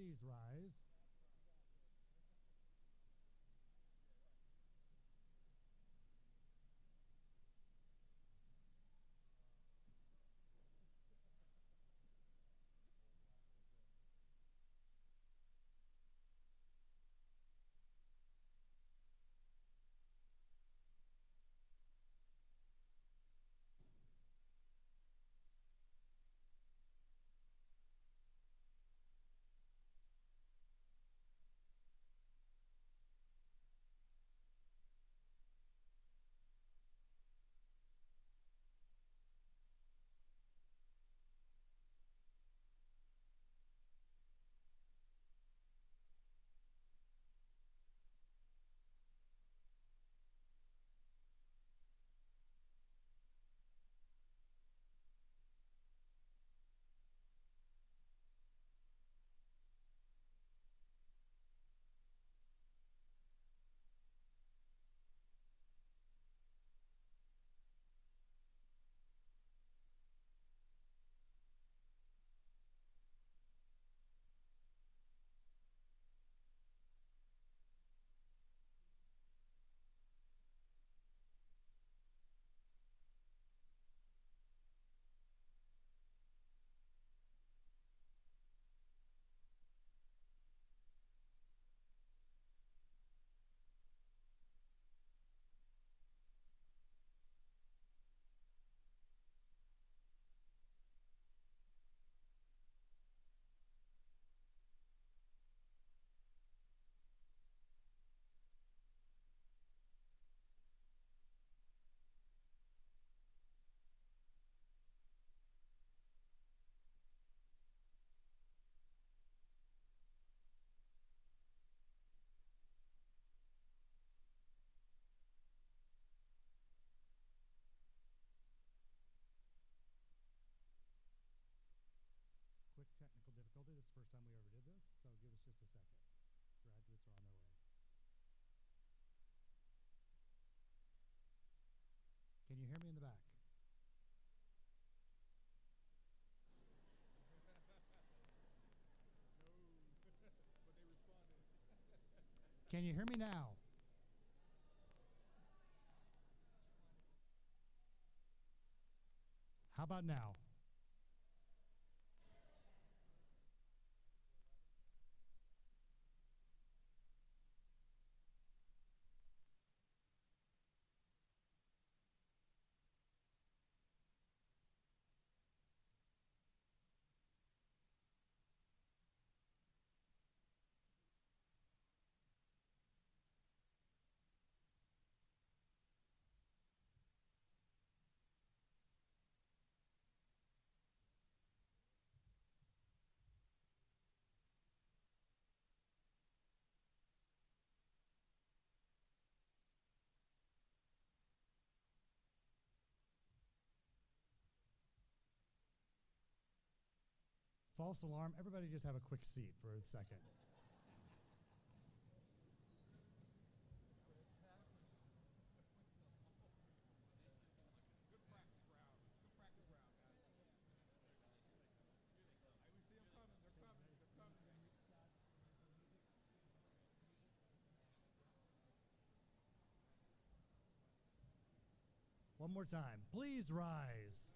please rise. Quick technical difficulty. This is the first time we ever did this, so give us just a second. Graduates are on their way. Can you hear me in the back? No, but they responded. Can you hear me now? How about now? False alarm. Everybody just have a quick seat for a second. Good practice round. Good practice round, guys. Hey, we see them coming. They're coming. They're coming. One more time. Please rise.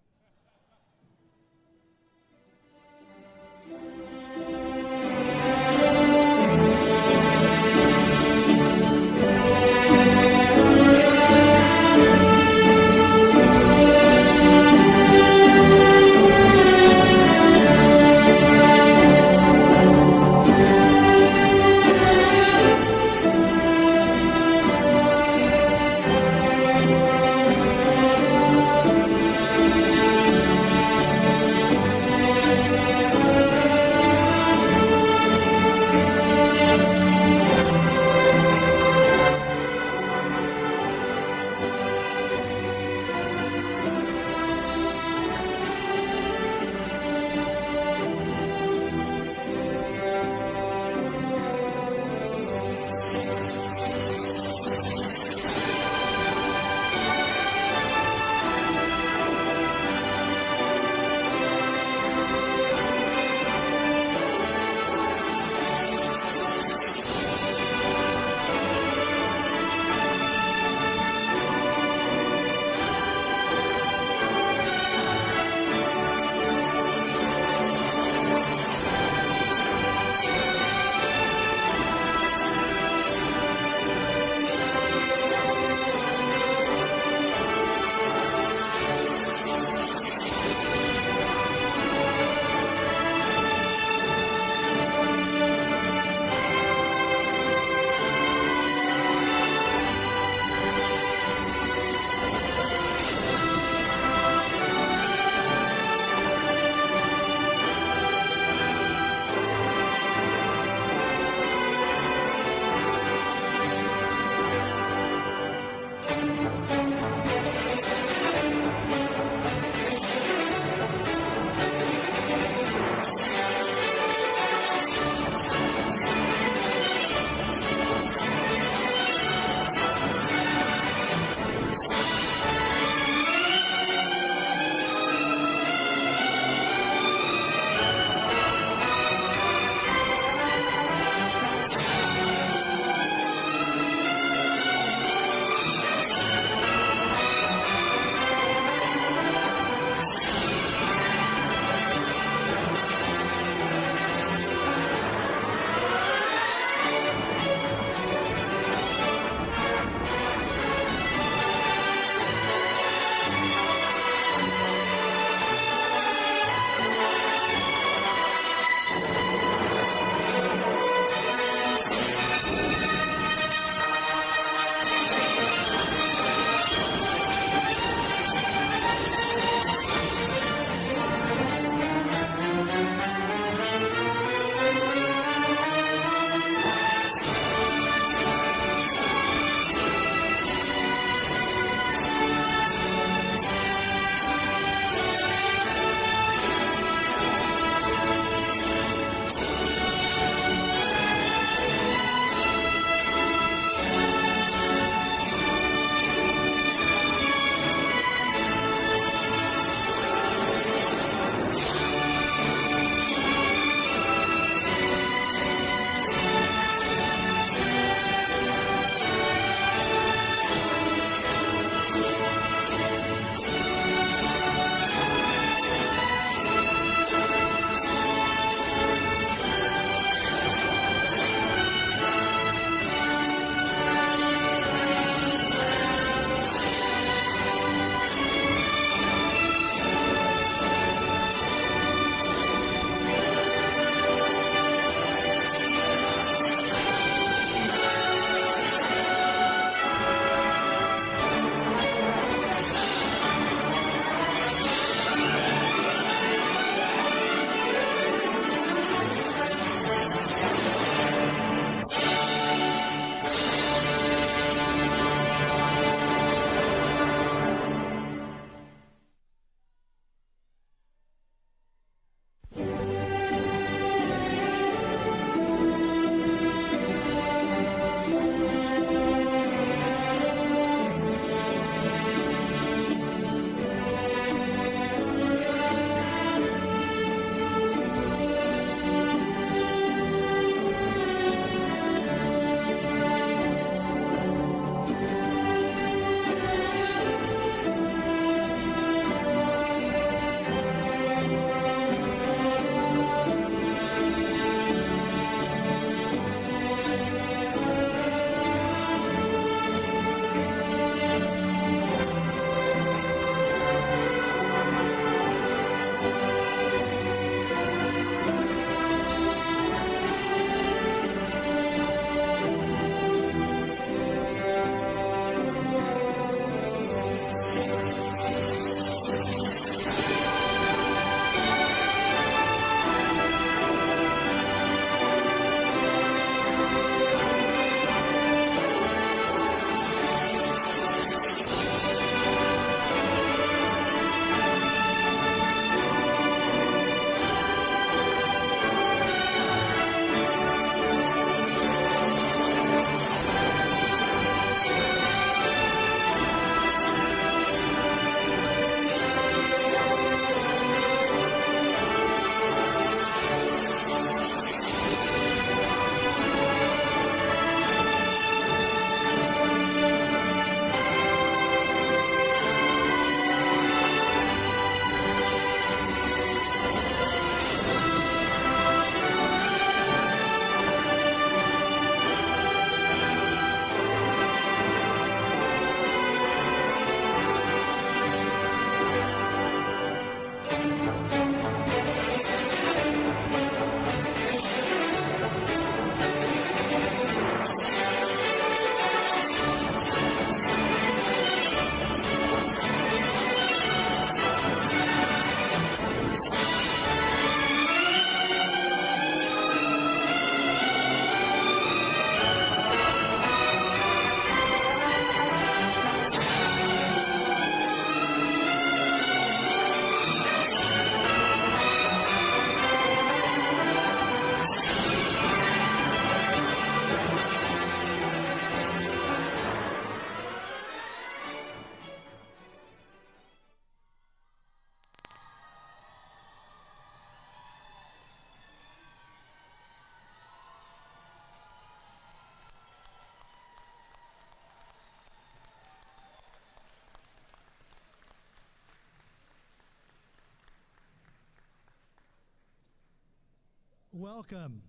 Welcome.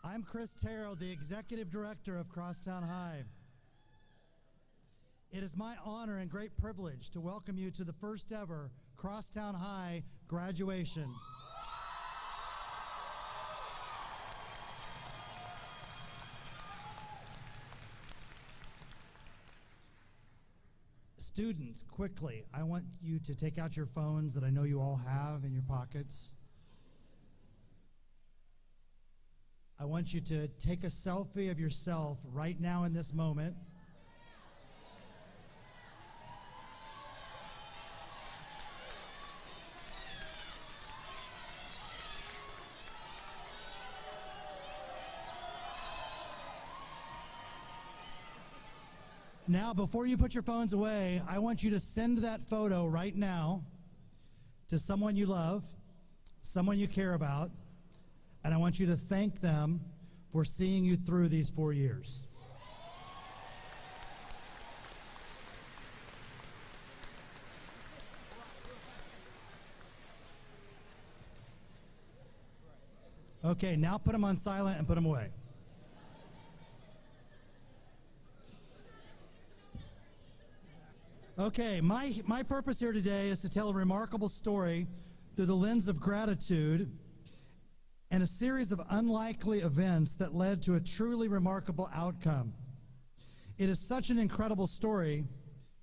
I'm Chris Tarrow, the Executive Director of Crosstown High. It is my honor and great privilege to welcome you to the first ever Crosstown High graduation. Students, quickly, I want you to take out your phones that I know you all have in your pockets. I want you to take a selfie of yourself right now in this moment. Now, before you put your phones away, I want you to send that photo right now to someone you love, someone you care about, and I want you to thank them for seeing you through these 4 years. Okay, now put them on silent and put them away. Okay, my purpose here today is to tell a remarkable story through the lens of gratitude and a series of unlikely events that led to a truly remarkable outcome. It is such an incredible story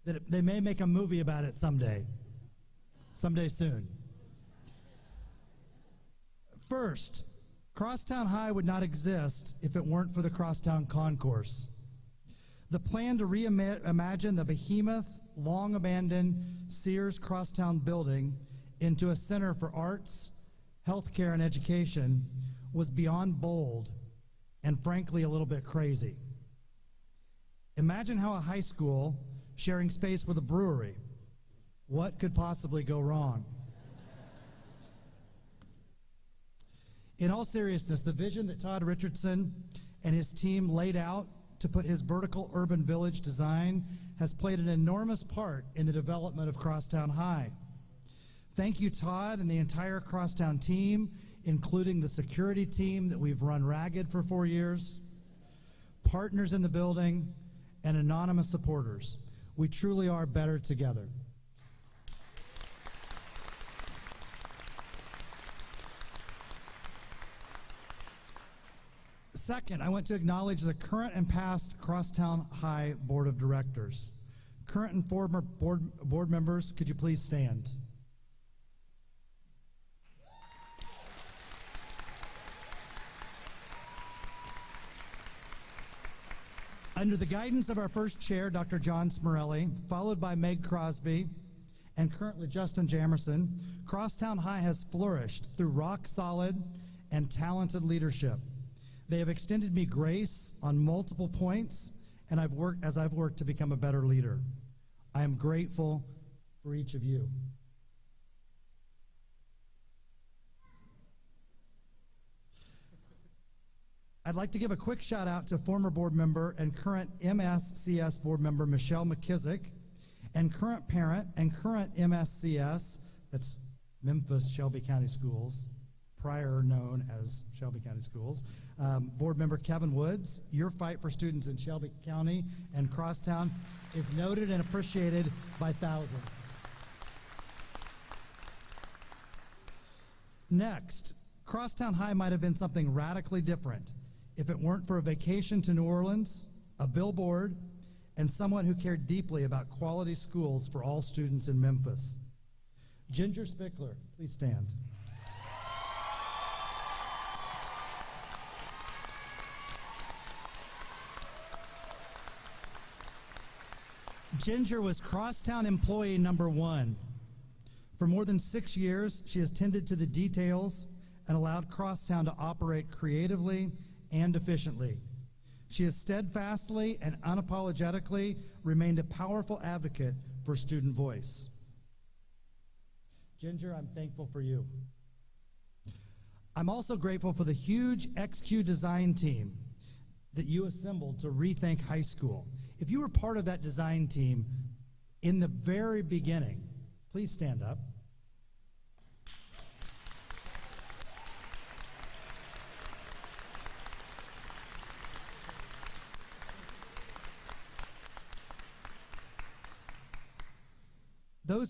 that they may make a movie about it someday soon. First, Crosstown High would not exist if it weren't for the Crosstown Concourse. The plan to reimagine the behemoth, long-abandoned Sears Crosstown building into a center for arts, healthcare, and education was beyond bold and frankly a little bit crazy. Imagine how a high school sharing space with a brewery. What could possibly go wrong? In all seriousness, the vision that Todd Richardson and his team laid out to put his vertical urban village design has played an enormous part in the development of Crosstown High. Thank you, Todd, and the entire Crosstown team, including the security team that we've run ragged for 4 years, partners in the building, and anonymous supporters. We truly are better together. Second, I want to acknowledge the current and past Crosstown High Board of Directors. Current and former board members, could you please stand? Under the guidance of our first chair, Dr. John Smorelli, followed by Meg Crosby, and currently Justin Jamerson, Crosstown High has flourished through rock-solid and talented leadership. They have extended me grace on multiple points, and I've worked to become a better leader. I am grateful for each of you. I'd like to give a quick shout out to former board member and current MSCS board member Michelle McKissick, and current parent and current MSCS, that's Memphis Shelby County Schools, prior known as Shelby County Schools, board member Kevin Woods. Your fight for students in Shelby County and Crosstown is noted and appreciated by thousands. Next, Crosstown High might have been something radically different if it weren't for a vacation to New Orleans, a billboard, and someone who cared deeply about quality schools for all students in Memphis. Ginger Spickler, please stand. Ginger was Crosstown employee number 1. For more than 6 years, she has tended to the details and allowed Crosstown to operate creatively and efficiently. She has steadfastly and unapologetically remained a powerful advocate for student voice. Ginger, I'm thankful for you. I'm also grateful for the huge XQ design team that you assembled to rethink high school. If you were part of that design team in the very beginning, please stand up.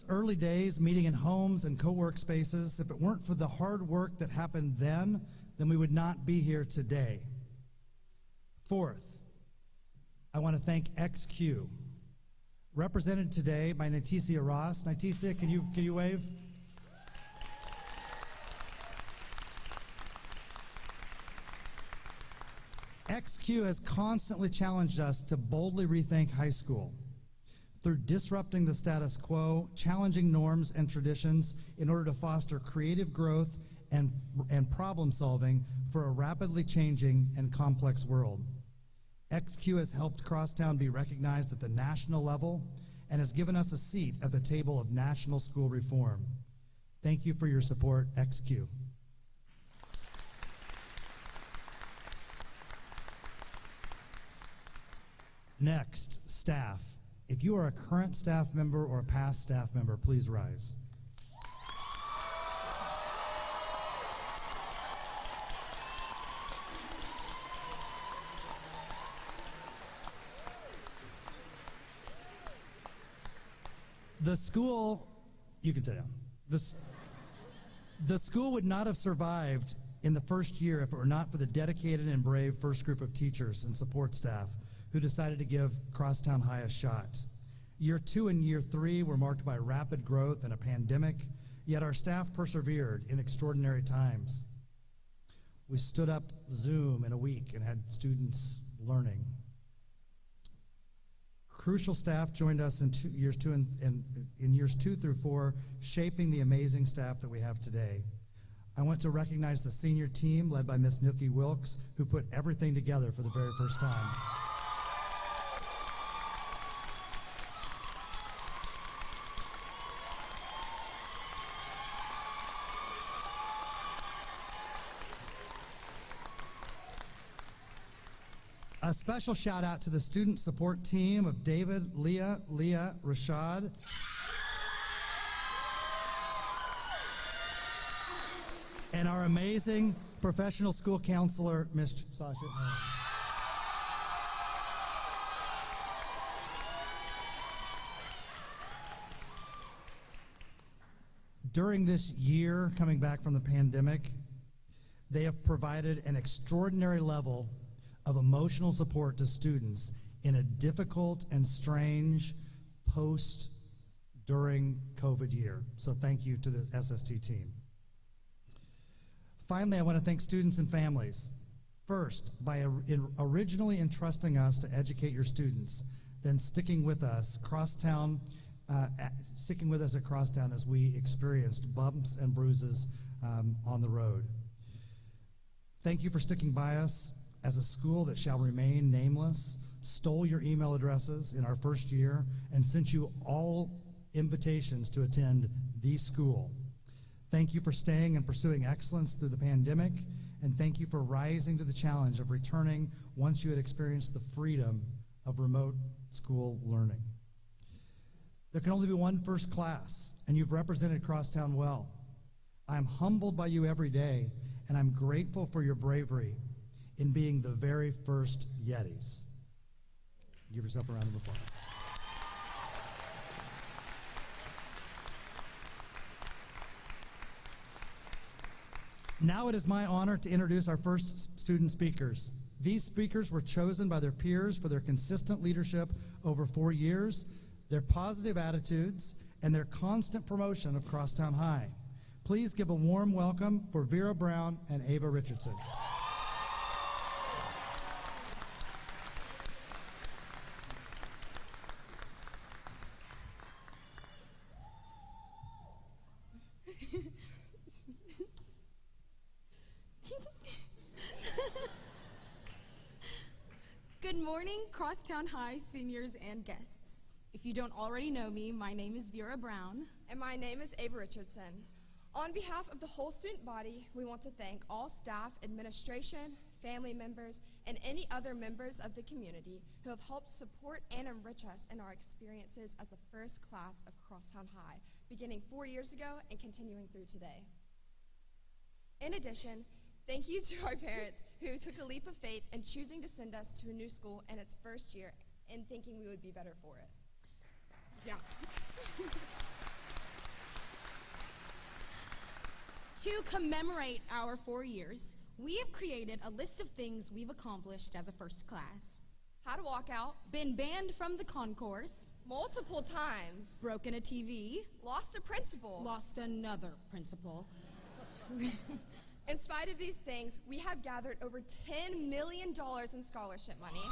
early days, meeting in homes and co-work spaces, if it weren't for the hard work that happened then we would not be here today. Fourth, I want to thank XQ, represented today by Natesia Ross. Natesia, can you wave? XQ has constantly challenged us to boldly rethink high school through disrupting the status quo, challenging norms and traditions in order to foster creative growth and problem solving for a rapidly changing and complex world. XQ has helped Crosstown be recognized at the national level and has given us a seat at the table of national school reform. Thank you for your support, XQ. Next, staff. If you are a current staff member or a past staff member, please rise. The school, you can sit down. The school would not have survived in the first year if it were not for the dedicated and brave first group of teachers and support staff who decided to give Crosstown High a shot. Year 2 and year 3 were marked by rapid growth and a pandemic, yet our staff persevered in extraordinary times. We stood up Zoom in a week and had students learning. Crucial staff joined us in years 2 through 4, shaping the amazing staff that we have today. I want to recognize the senior team led by Miss Nikki Wilkes, who put everything together for the very first time. A special shout out to the student support team of David, Leah, Rashad, and our amazing professional school counselor, Miss Sasha. During this year, coming back from the pandemic, they have provided an extraordinary level of emotional support to students in a difficult and strange during COVID year. So thank you to the SST team. Finally, I want to thank students and families. First, by originally entrusting us to educate your students, then sticking with us at Crosstown as we experienced bumps and bruises on the road. Thank you for sticking by us as a school that shall remain nameless, stole your email addresses in our first year, and sent you all invitations to attend the school. Thank you for staying and pursuing excellence through the pandemic, and thank you for rising to the challenge of returning once you had experienced the freedom of remote school learning. There can only be one first class, and you've represented Crosstown well. I'm humbled by you every day, and I'm grateful for your bravery in being the very first Yetis. Give yourself a round of applause. Now it is my honor to introduce our first student speakers. These speakers were chosen by their peers for their consistent leadership over 4 years, their positive attitudes, and their constant promotion of Crosstown High. Please give a warm welcome for Vera Brown and Ava Richardson. Good morning, Crosstown High seniors and guests. If you don't already know me, my name is Vera Brown. And my name is Ava Richardson. On behalf of the whole student body, we want to thank all staff, administration, family members, and any other members of the community who have helped support and enrich us in our experiences as the first class of Crosstown High, beginning 4 years ago and continuing through today. In addition, thank you to our parents who took a leap of faith in choosing to send us to a new school in its first year and thinking we would be better for it. Yeah. To commemorate our 4 years, we have created a list of things we've accomplished as a first class. How to walk out Been banned from the concourse, multiple times, broken a TV, lost a principal. lost another principal. In spite of these things, we have gathered over $10 million in scholarship money.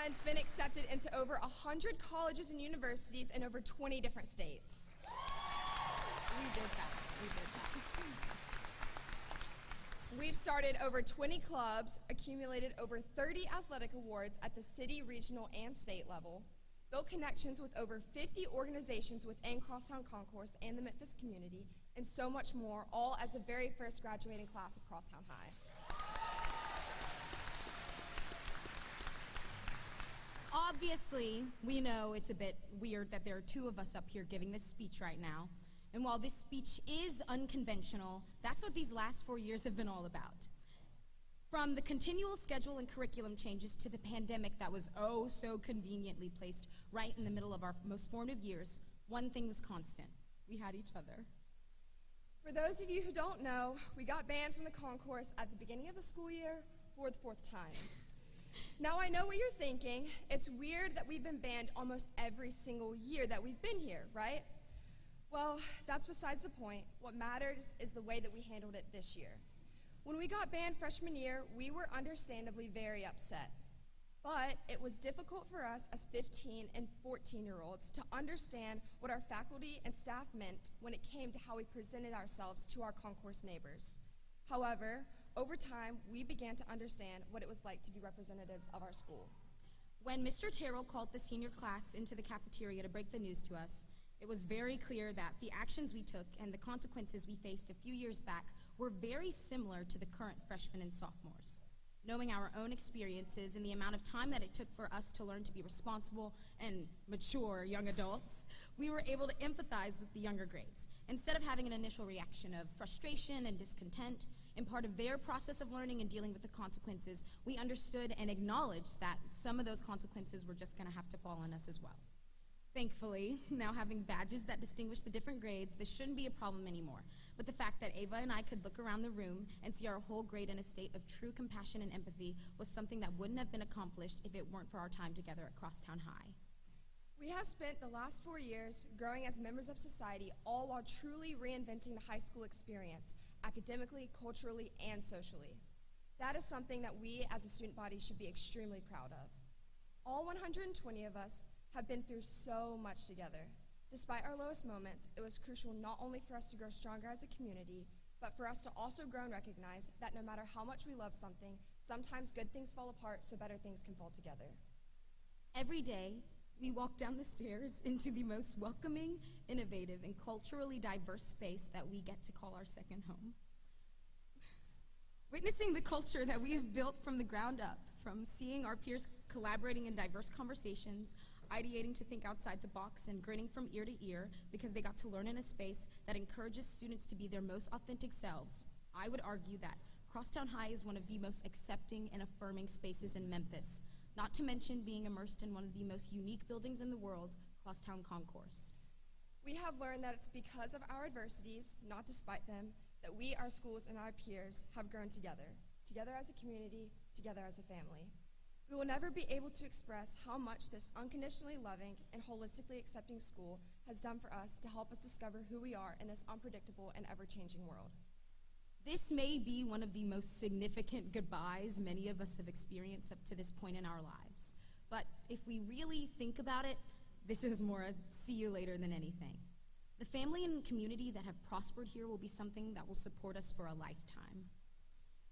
And been accepted into over 100 colleges and universities in over 20 different states. We did that. We've started over 20 clubs, accumulated over 30 athletic awards at the city, regional, and state level, built connections with over 50 organizations within Crosstown Concourse and the Memphis community, and so much more, all as the very first graduating class of Crosstown High. Obviously, we know it's a bit weird that there are two of us up here giving this speech right now. And while this speech is unconventional, that's what these last 4 years have been all about. From the continual schedule and curriculum changes to the pandemic that was oh so conveniently placed right in the middle of our most formative years, one thing was constant. We had each other. For those of you who don't know, we got banned from the concourse at the beginning of the school year for the 4th time. Now I know what you're thinking. It's weird that we've been banned almost every single year that we've been here, right? Well, that's besides the point. What matters is the way that we handled it this year. When we got banned freshman year, we were understandably very upset. But it was difficult for us as 15 and 14-year-olds to understand what our faculty and staff meant when it came to how we presented ourselves to our concourse neighbors. However, over time, we began to understand what it was like to be representatives of our school. When Mr. Terrell called the senior class into the cafeteria to break the news to us, it was very clear that the actions we took and the consequences we faced a few years back were very similar to the current freshmen and sophomores. Knowing our own experiences and the amount of time that it took for us to learn to be responsible and mature young adults, we were able to empathize with the younger grades. Instead of having an initial reaction of frustration and discontent, in part of their process of learning and dealing with the consequences, we understood and acknowledged that some of those consequences were just going to have to fall on us as well. Thankfully, now having badges that distinguish the different grades, this shouldn't be a problem anymore. But the fact that Ava and I could look around the room and see our whole grade in a state of true compassion and empathy was something that wouldn't have been accomplished if it weren't for our time together at Crosstown High. We have spent the last 4 years growing as members of society, all while truly reinventing the high school experience, academically, culturally, and socially. That is something that we as a student body should be extremely proud of. All 120 of us have been through so much together. Despite our lowest moments, it was crucial not only for us to grow stronger as a community, but for us to also grow and recognize that no matter how much we love something, sometimes good things fall apart so better things can fall together. Every day, we walk down the stairs into the most welcoming, innovative, and culturally diverse space that we get to call our second home. Witnessing the culture that we have built from the ground up, from seeing our peers collaborating in diverse conversations, ideating to think outside the box, and grinning from ear to ear because they got to learn in a space that encourages students to be their most authentic selves, I would argue that Crosstown High is one of the most accepting and affirming spaces in Memphis, not to mention being immersed in one of the most unique buildings in the world, Crosstown Concourse. We have learned that it's because of our adversities, not despite them, that we, our schools, and our peers have grown together as a community, together as a family. We will never be able to express how much this unconditionally loving and holistically accepting school has done for us to help us discover who we are in this unpredictable and ever-changing world. This may be one of the most significant goodbyes many of us have experienced up to this point in our lives. But if we really think about it, this is more a see you later than anything. The family and community that have prospered here will be something that will support us for a lifetime.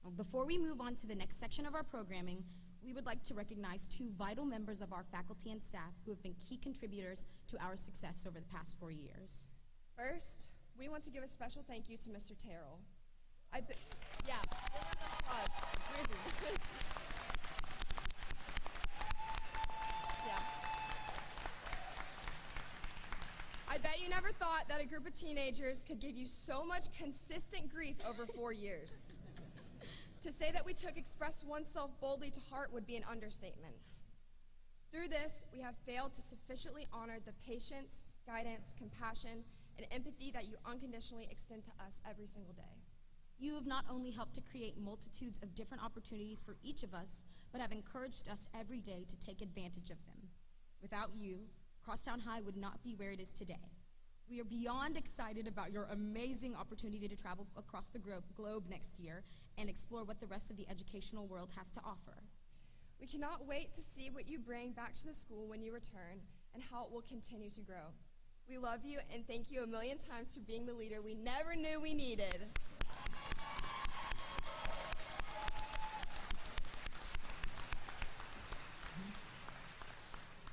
Now, before we move on to the next section of our programming, we would like to recognize two vital members of our faculty and staff who have been key contributors to our success over the past 4 years. First, we want to give a special thank you to Mr. Terrell. Yeah, applause. Yeah. I bet you never thought that a group of teenagers could give you so much consistent grief over 4 years. To say that we took express oneself boldly to heart would be an understatement. Through this, we have failed to sufficiently honor the patience, guidance, compassion, and empathy that you unconditionally extend to us every single day. You have not only helped to create multitudes of different opportunities for each of us, but have encouraged us every day to take advantage of them. Without you, Crosstown High would not be where it is today. We are beyond excited about your amazing opportunity to travel across the globe next year and explore what the rest of the educational world has to offer. We cannot wait to see what you bring back to the school when you return and how it will continue to grow. We love you and thank you a million times for being the leader we never knew we needed.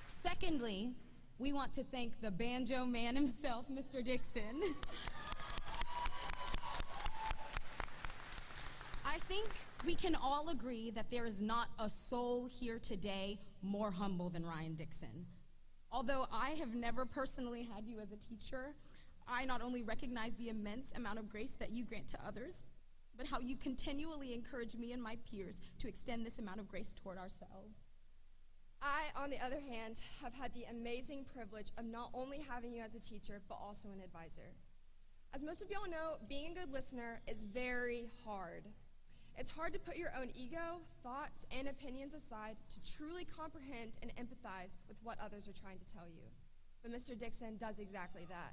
Secondly, we want to thank the banjo man himself, Mr. Dixon. I think we can all agree that there is not a soul here today more humble than Ryan Dixon. Although I have never personally had you as a teacher, I not only recognize the immense amount of grace that you grant to others, but how you continually encourage me and my peers to extend this amount of grace toward ourselves. I, on the other hand, have had the amazing privilege of not only having you as a teacher, but also an advisor. As most of y'all know, being a good listener is very hard. It's hard to put your own ego, thoughts, and opinions aside to truly comprehend and empathize with what others are trying to tell you. But Mr. Dixon does exactly that.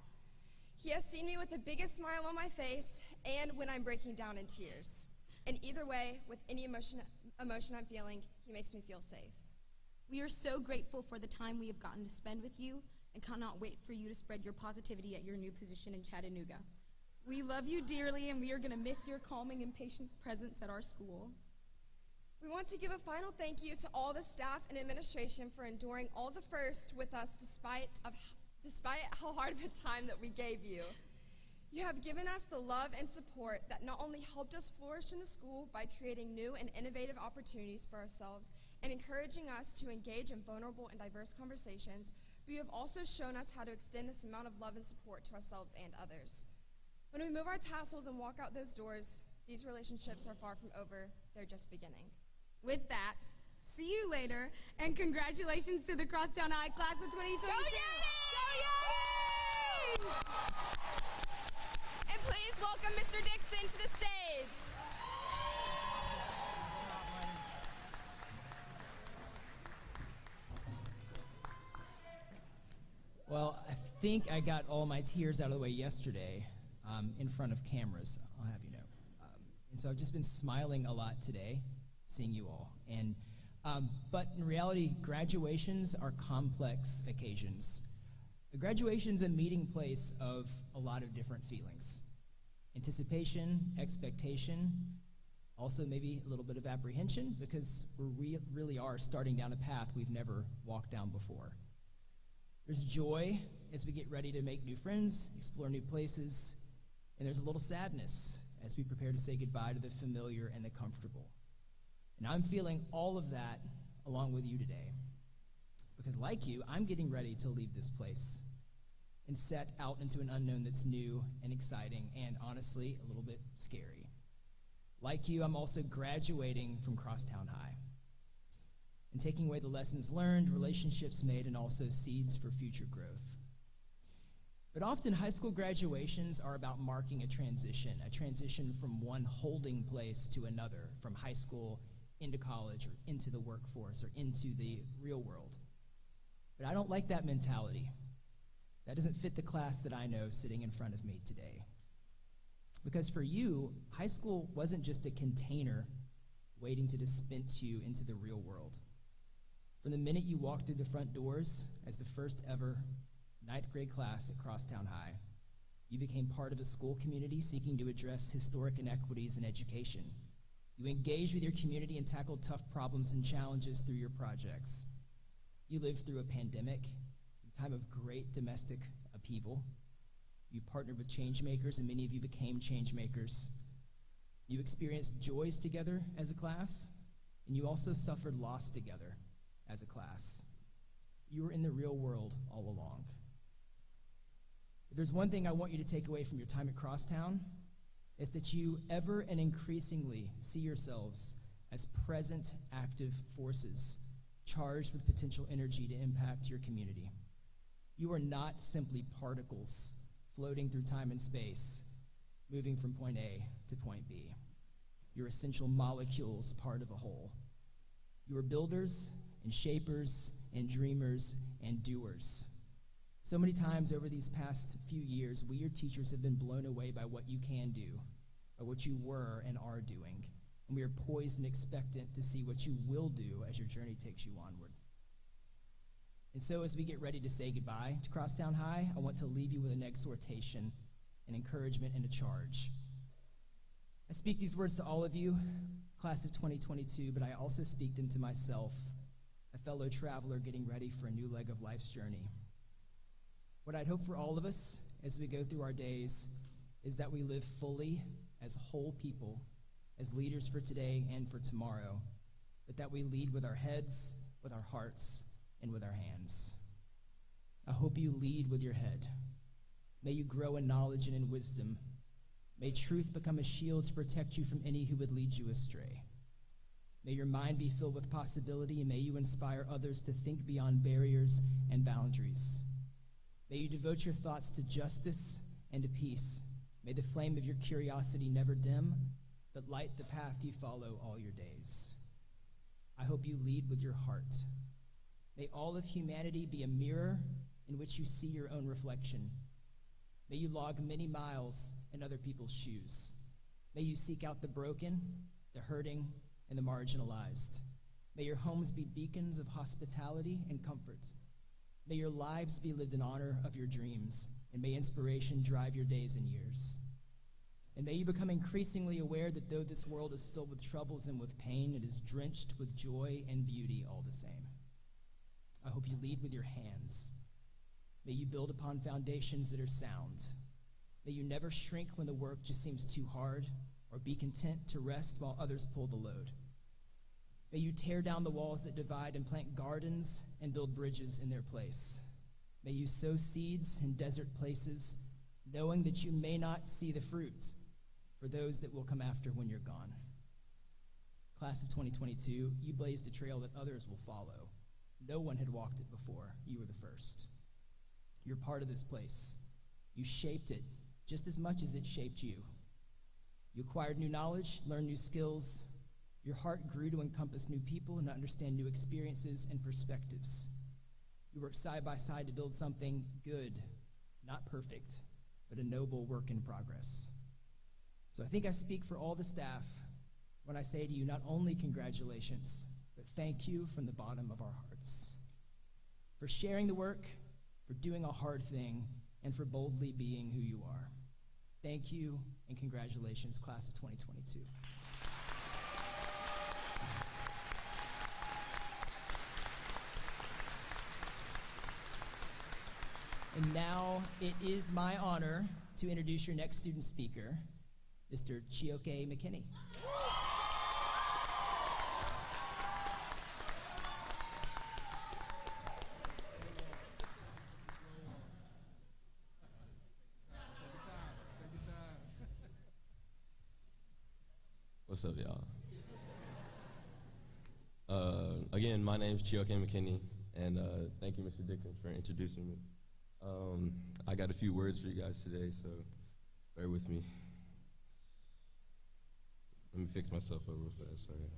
He has seen me with the biggest smile on my face and when I'm breaking down in tears. And either way, with any emotion I'm feeling, he makes me feel safe. We are so grateful for the time we have gotten to spend with you and cannot wait for you to spread your positivity at your new position in Chattanooga. We love you dearly, and we are going to miss your calming and patient presence at our school. We want to give a final thank you to all the staff and administration for enduring all the first with us despite how hard of a time that we gave you. You have given us the love and support that not only helped us flourish in the school by creating new and innovative opportunities for ourselves and encouraging us to engage in vulnerable and diverse conversations, but you have also shown us how to extend this amount of love and support to ourselves and others. When we move our tassels and walk out those doors, these relationships are far from over. They're just beginning. With that, see you later, and congratulations to the Crosstown High class of 2022. Go Yankees! Go Yankees! And please welcome Mr. Dixon to the stage. Well, I think I got all my tears out of the way yesterday in front of cameras, I'll have you know. And so I've just been smiling a lot today, seeing you all. But in reality, graduations are complex occasions. Graduation's a meeting place of a lot of different feelings. Anticipation, expectation, also maybe a little bit of apprehension because we really are starting down a path we've never walked down before. There's joy as we get ready to make new friends, explore new places, and there's a little sadness as we prepare to say goodbye to the familiar and the comfortable. And I'm feeling all of that along with you today. Because like you, I'm getting ready to leave this place and set out into an unknown that's new and exciting and honestly a little bit scary. Like you, I'm also graduating from Crosstown High and taking away the lessons learned, relationships made, and also seeds for future growth. But often high school graduations are about marking a transition from one holding place to another, from high school into college or into the workforce or into the real world. But I don't like that mentality. That doesn't fit the class that I know sitting in front of me today. Because for you, high school wasn't just a container waiting to dispense you into the real world. From the minute you walked through the front doors as the first ever 9th grade class at Crosstown High, you became part of a school community seeking to address historic inequities in education. You engaged with your community and tackled tough problems and challenges through your projects. You lived through a pandemic, a time of great domestic upheaval. You partnered with change makers, and many of you became change makers. You experienced joys together as a class, and you also suffered loss together as a class. You were in the real world all along. If there's one thing I want you to take away from your time at Crosstown, it's that you ever and increasingly see yourselves as present, active forces, charged with potential energy to impact your community. You are not simply particles floating through time and space, moving from point A to point B. You're essential molecules, part of a whole. You are builders and shapers and dreamers and doers. So many times over these past few years, we, your teachers, have been blown away by what you can do, by what you were and are doing. And we are poised and expectant to see what you will do as your journey takes you onward. And so as we get ready to say goodbye to Crosstown High, I want to leave you with an exhortation, an encouragement, and a charge. I speak these words to all of you, class of 2022, but I also speak them to myself, a fellow traveler getting ready for a new leg of life's journey. What I'd hope for all of us as we go through our days is that we live fully as whole people, as leaders for today and for tomorrow, but that we lead with our heads, with our hearts, and with our hands. I hope you lead with your head. May you grow in knowledge and in wisdom. May truth become a shield to protect you from any who would lead you astray. May your mind be filled with possibility, and may you inspire others to think beyond barriers and boundaries. May you devote your thoughts to justice and to peace. May the flame of your curiosity never dim, but light the path you follow all your days. I hope you lead with your heart. May all of humanity be a mirror in which you see your own reflection. May you log many miles in other people's shoes. May you seek out the broken, the hurting, and the marginalized. May your homes be beacons of hospitality and comfort. May your lives be lived in honor of your dreams, and may inspiration drive your days and years. And may you become increasingly aware that though this world is filled with troubles and with pain, it is drenched with joy and beauty all the same. I hope you lead with your hands. May you build upon foundations that are sound. May you never shrink when the work just seems too hard, or be content to rest while others pull the load. May you tear down the walls that divide and plant gardens and build bridges in their place. May you sow seeds in desert places, knowing that you may not see the fruits for those that will come after when you're gone. Class of 2022, you blazed a trail that others will follow. No one had walked it before. You were the first. You're part of this place. You shaped it just as much as it shaped you. You acquired new knowledge, learned new skills. Your heart grew to encompass new people and to understand new experiences and perspectives. You worked side by side to build something good, not perfect, but a noble work in progress. So I think I speak for all the staff when I say to you, not only congratulations, but thank you from the bottom of our hearts for sharing the work, for doing a hard thing, and for boldly being who you are. Thank you, and congratulations, class of 2022. And now it is my honor to introduce your next student speaker, Mr. Chioke McKinney. What's up, y'all? Again, my name's Chioke McKinney, and thank you, Mr. Dixon, for introducing me. I got a few words for you guys today, so bear with me. Let me fix myself up real fast, sorry.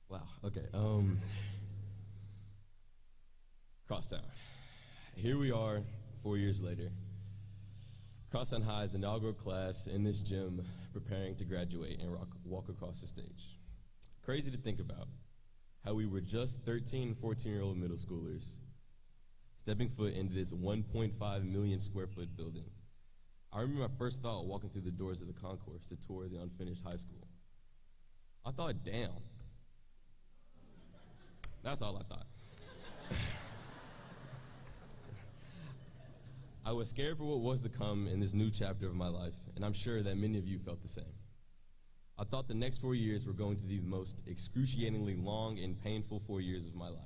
Wow, okay. Crosstown. Here we are, 4 years later. Crosstown High's inaugural class in this gym, preparing to graduate and walk across the stage. Crazy to think about how we were just 13 and 14-year-old middle schoolers stepping foot into this 1.5 million square foot building. I remember my first thought walking through the doors of the concourse to tour the unfinished high school. I thought, damn. That's all I thought. I was scared for what was to come in this new chapter of my life, and I'm sure that many of you felt the same. I thought the next 4 years were going to be the most excruciatingly long and painful 4 years of my life.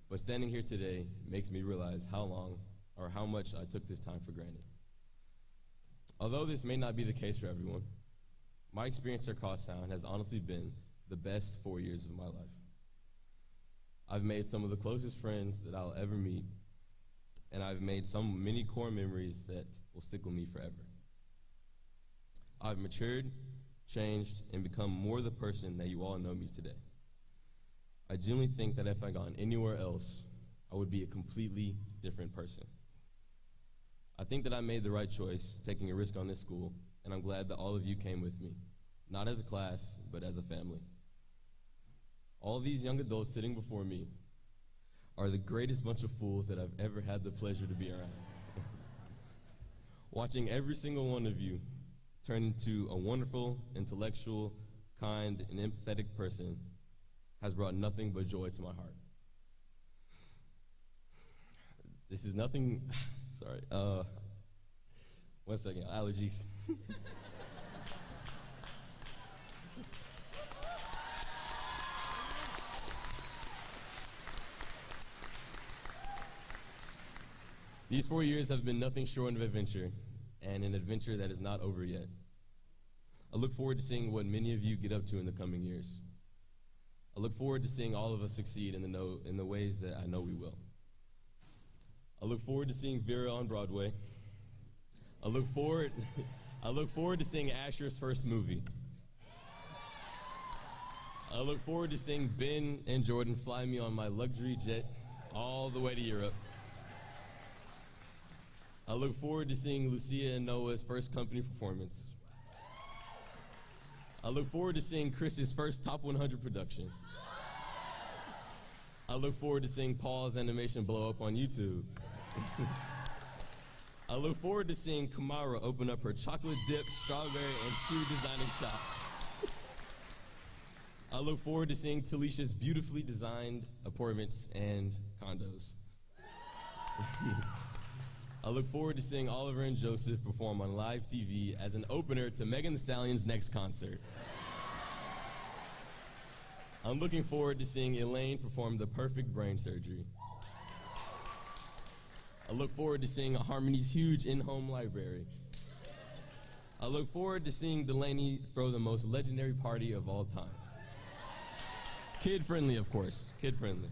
But standing here today makes me realize how long or how much I took this time for granted. Although this may not be the case for everyone, my experience at Crosstown has honestly been the best 4 years of my life. I've made some of the closest friends that I'll ever meet, and I've made many core memories that will stick with me forever. I've matured, changed, and become more the person that you all know me today. I genuinely think that if I'd gone anywhere else, I would be a completely different person. I think that I made the right choice taking a risk on this school, and I'm glad that all of you came with me, not as a class, but as a family. All these young adults sitting before me are the greatest bunch of fools that I've ever had the pleasure to be around. Watching every single one of you turn into a wonderful, intellectual, kind, and empathetic person has brought nothing but joy to my heart. This is nothing, sorry, 1 second, allergies. These 4 years have been nothing short of adventure, and an adventure that is not over yet. I look forward to seeing what many of you get up to in the coming years. I look forward to seeing all of us succeed in the ways that I know we will. I look forward to seeing Vera on Broadway. I look forward to seeing Asher's first movie. I look forward to seeing Ben and Jordan fly me on my luxury jet all the way to Europe. I look forward to seeing Lucia and Noah's first company performance. I look forward to seeing Chris's first Top 100 production. I look forward to seeing Paul's animation blow up on YouTube. I look forward to seeing Kamara open up her chocolate dip, strawberry, and shoe designing shop. I look forward to seeing Talisha's beautifully designed apartments and condos. I look forward to seeing Oliver and Joseph perform on live TV as an opener to Megan Thee Stallion's next concert. I'm looking forward to seeing Elaine perform the perfect brain surgery. I look forward to seeing Harmony's huge in-home library. I look forward to seeing Delaney throw the most legendary party of all time. Kid-friendly, of course, kid-friendly.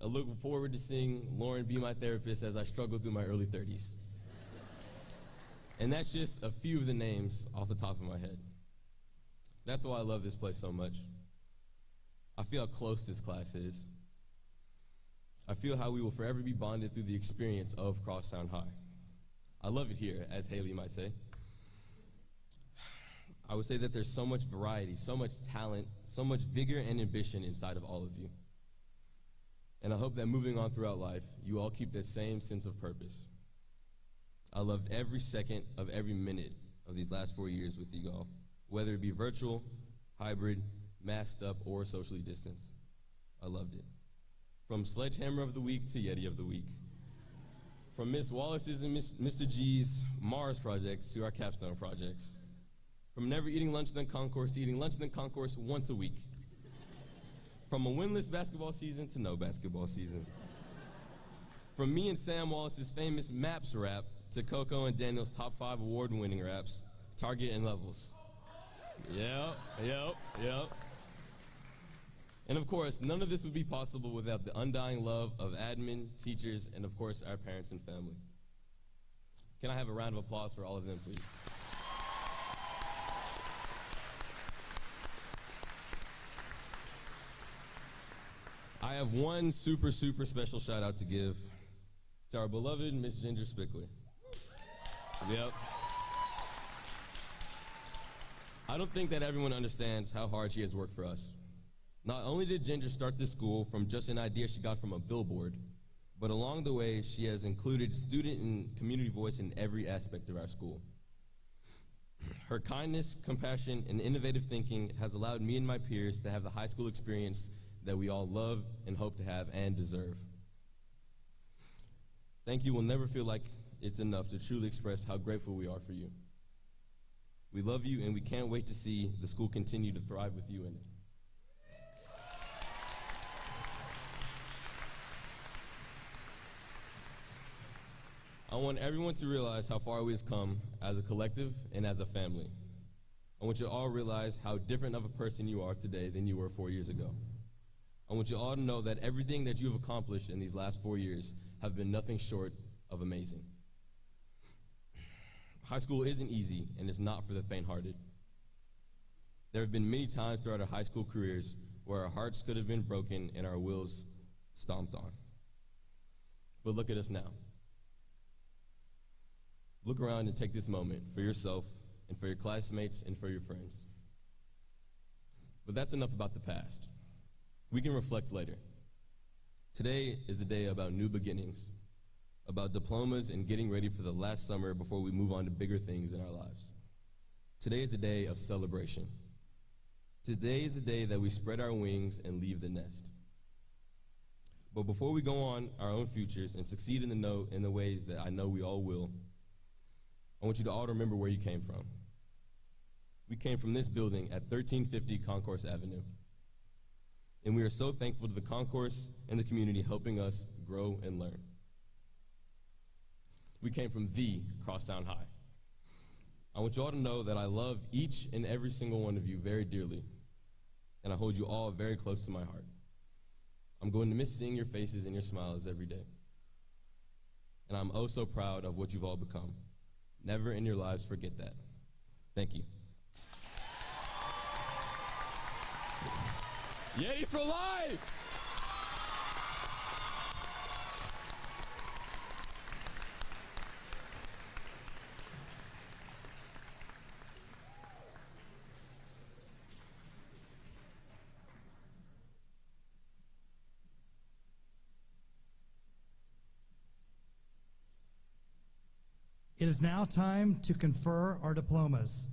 I look forward to seeing Lauren be my therapist as I struggle through my early 30s. And that's just a few of the names off the top of my head. That's why I love this place so much. I feel how close this class is. I feel how we will forever be bonded through the experience of Crosstown High. I love it here, as Haley might say. I would say that there's so much variety, so much talent, so much vigor and ambition inside of all of you. And I hope that moving on throughout life, you all keep that same sense of purpose. I loved every second of every minute of these last 4 years with you all, whether it be virtual, hybrid, masked up, or socially distanced. I loved it. From Sledgehammer of the Week to Yeti of the Week. From Miss Wallace's and Mr. G's Mars projects to our capstone projects. From never eating lunch in the concourse to eating lunch in the concourse once a week. From a winless basketball season to no basketball season. From me and Sam Wallace's famous Maps rap to Coco and Daniel's top 5 award-winning raps, Target and Levels. Yep. And of course, none of this would be possible without the undying love of admin, teachers, and of course, our parents and family. Can I have a round of applause for all of them, please? I have one super special shout out to give to our beloved Miss Ginger Spickley. Yep. I don't think that everyone understands how hard she has worked for us. Not only did Ginger start this school from just an idea she got from a billboard, but along the way, she has included student and community voice in every aspect of our school. Her kindness, compassion, and innovative thinking has allowed me and my peers to have the high school experience that we all love and hope to have and deserve. Thank you will never feel like it's enough to truly express how grateful we are for you. We love you, and we can't wait to see the school continue to thrive with you in it. I want everyone to realize how far we've come as a collective and as a family. I want you to all realize how different of a person you are today than you were 4 years ago. I want you all to know that everything that you've accomplished in these last 4 years have been nothing short of amazing. High school isn't easy, and it's not for the faint-hearted. There have been many times throughout our high school careers where our hearts could have been broken and our wills stomped on. But look at us now. Look around and take this moment for yourself and for your classmates and for your friends. But that's enough about the past. We can reflect later. Today is a day about new beginnings, about diplomas and getting ready for the last summer before we move on to bigger things in our lives. Today is a day of celebration. Today is a day that we spread our wings and leave the nest. But before we go on our own futures and succeed in the ways that I know we all will, I want you to all remember where you came from. We came from this building at 1350 Concourse Avenue. And we are so thankful to the concourse and the community helping us grow and learn. We came from the Crosstown High. I want you all to know that I love each and every single one of you very dearly, and I hold you all very close to my heart. I'm going to miss seeing your faces and your smiles every day. And I'm oh so proud of what you've all become. Never in your lives forget that. Thank you. Yetis for life! It is now time to confer our diplomas.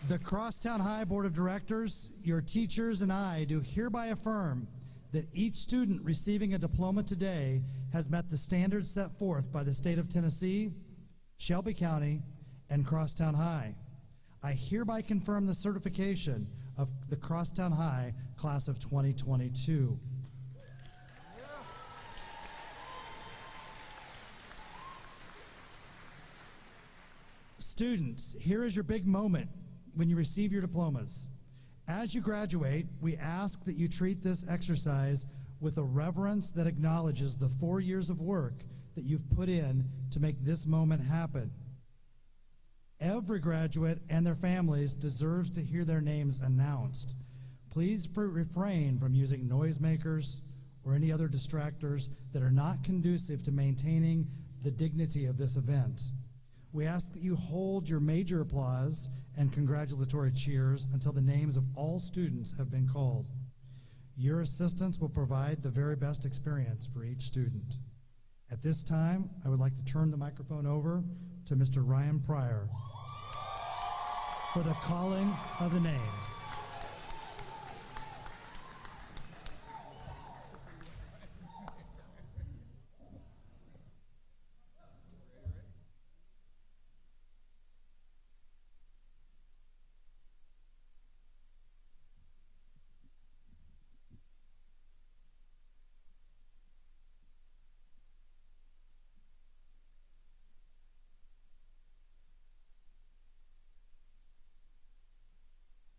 The Crosstown High Board of Directors, your teachers, and I do hereby affirm that each student receiving a diploma today has met the standards set forth by the state of Tennessee, Shelby County, and Crosstown High. I hereby confirm the certification of the Crosstown High class of 2022. Students, here is your big moment when you receive your diplomas. As you graduate, we ask that you treat this exercise with a reverence that acknowledges the 4 years of work that you've put in to make this moment happen. Every graduate and their families deserves to hear their names announced. Please refrain from using noisemakers or any other distractors that are not conducive to maintaining the dignity of this event. We ask that you hold your major applause and congratulatory cheers until the names of all students have been called. Your assistants will provide the very best experience for each student. At this time, I would like to turn the microphone over to Mr. Ryan Pryor for the calling of the names.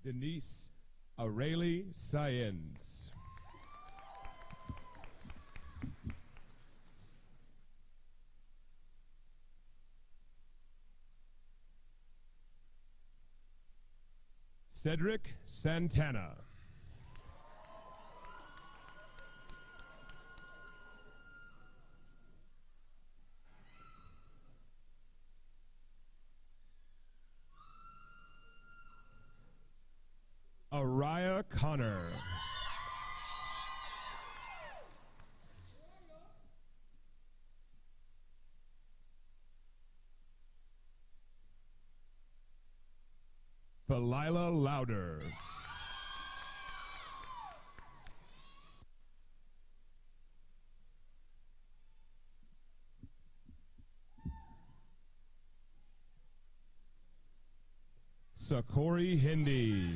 Denise Areli Sayens. Cedric Santana. Araya Connor. Felila Louder. Sakori Hindi.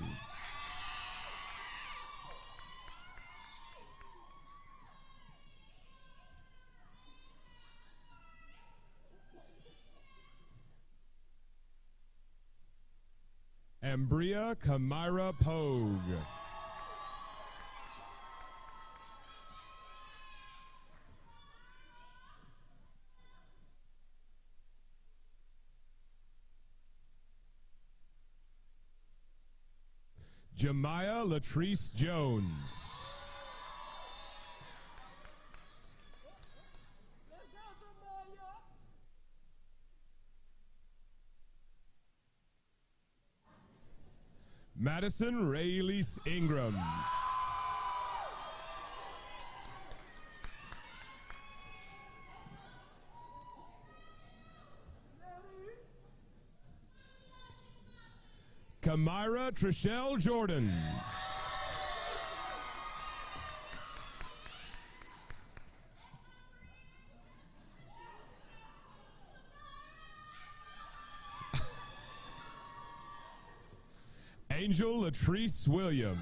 Ambria Kamira Pogue. Jemiah Latrice Jones. Madison Raylease Ingram. Kamira Trishelle Jordan. Angel Latrice Williams.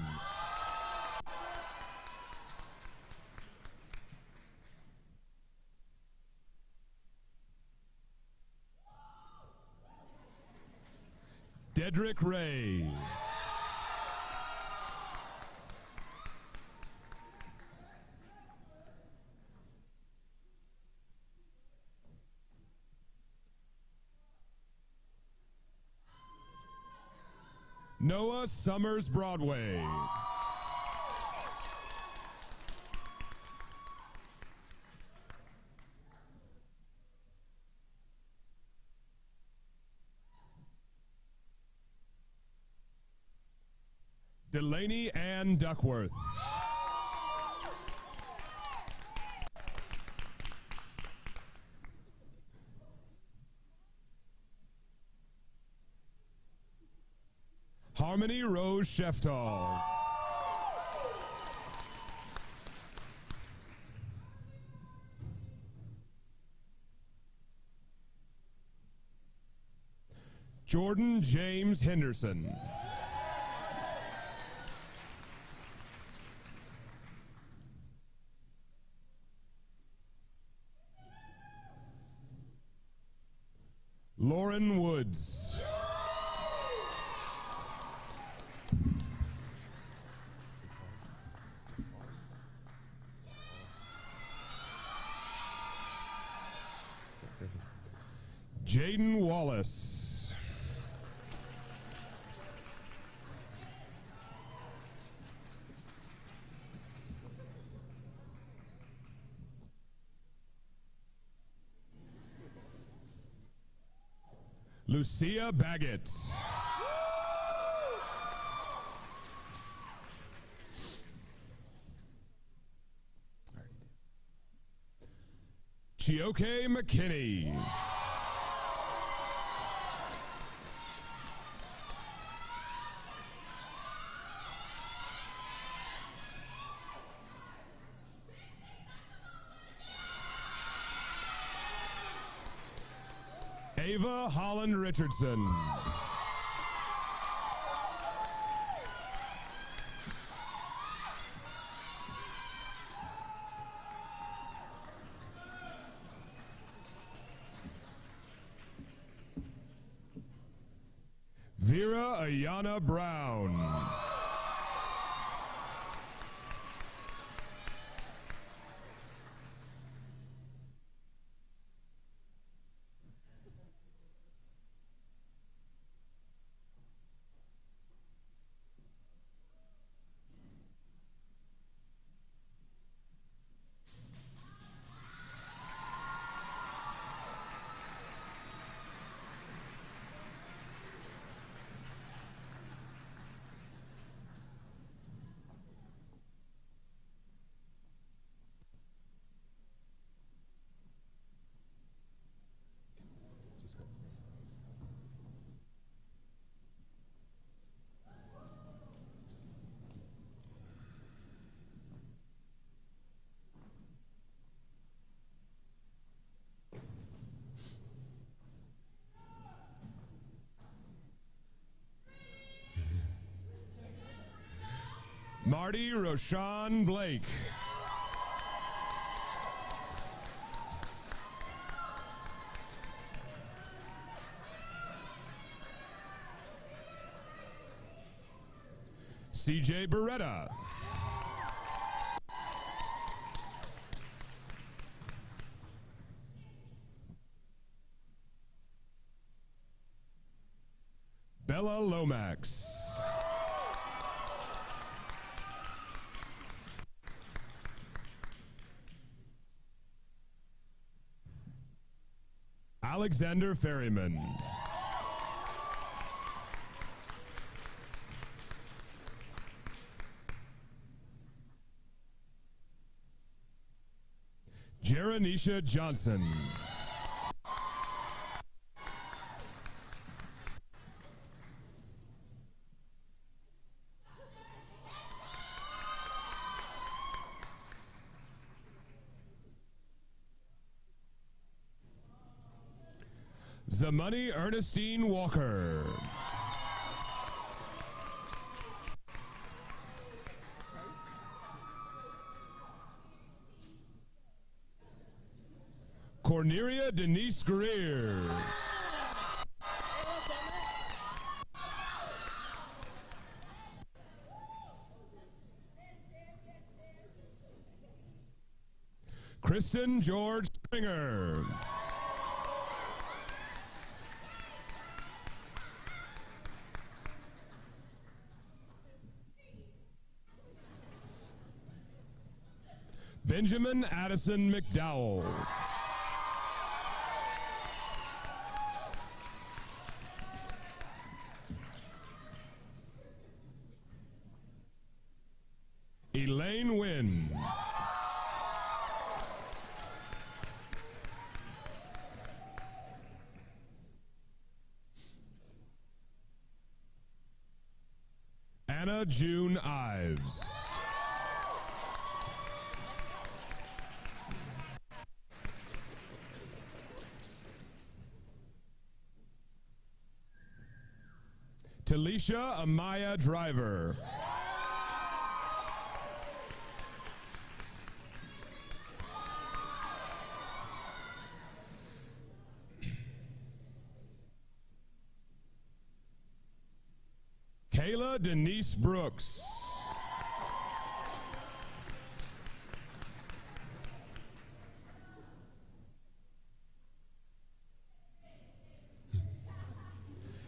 Dedrick Ray. Noah Summers Broadway. Delaney Ann Duckworth. Harmony Rose Sheftall. Jordan James Henderson. Lauren Woods. Jaden Wallace. Lucia Baggett. Chioke McKinney. Ava Holland Richardson. Vera Ayana Brown. Marty Roshan Blake. CJ Beretta. Bella Lomax. Alexander Ferryman. Jeranisha Johnson. Zamani Ernestine Walker. Cornelia Denise Greer. Kristen George Springer. Benjamin Addison McDowell. Elaine Wynn. Anna June Ives. Talisha Amaya Driver. Kayla Denise Brooks.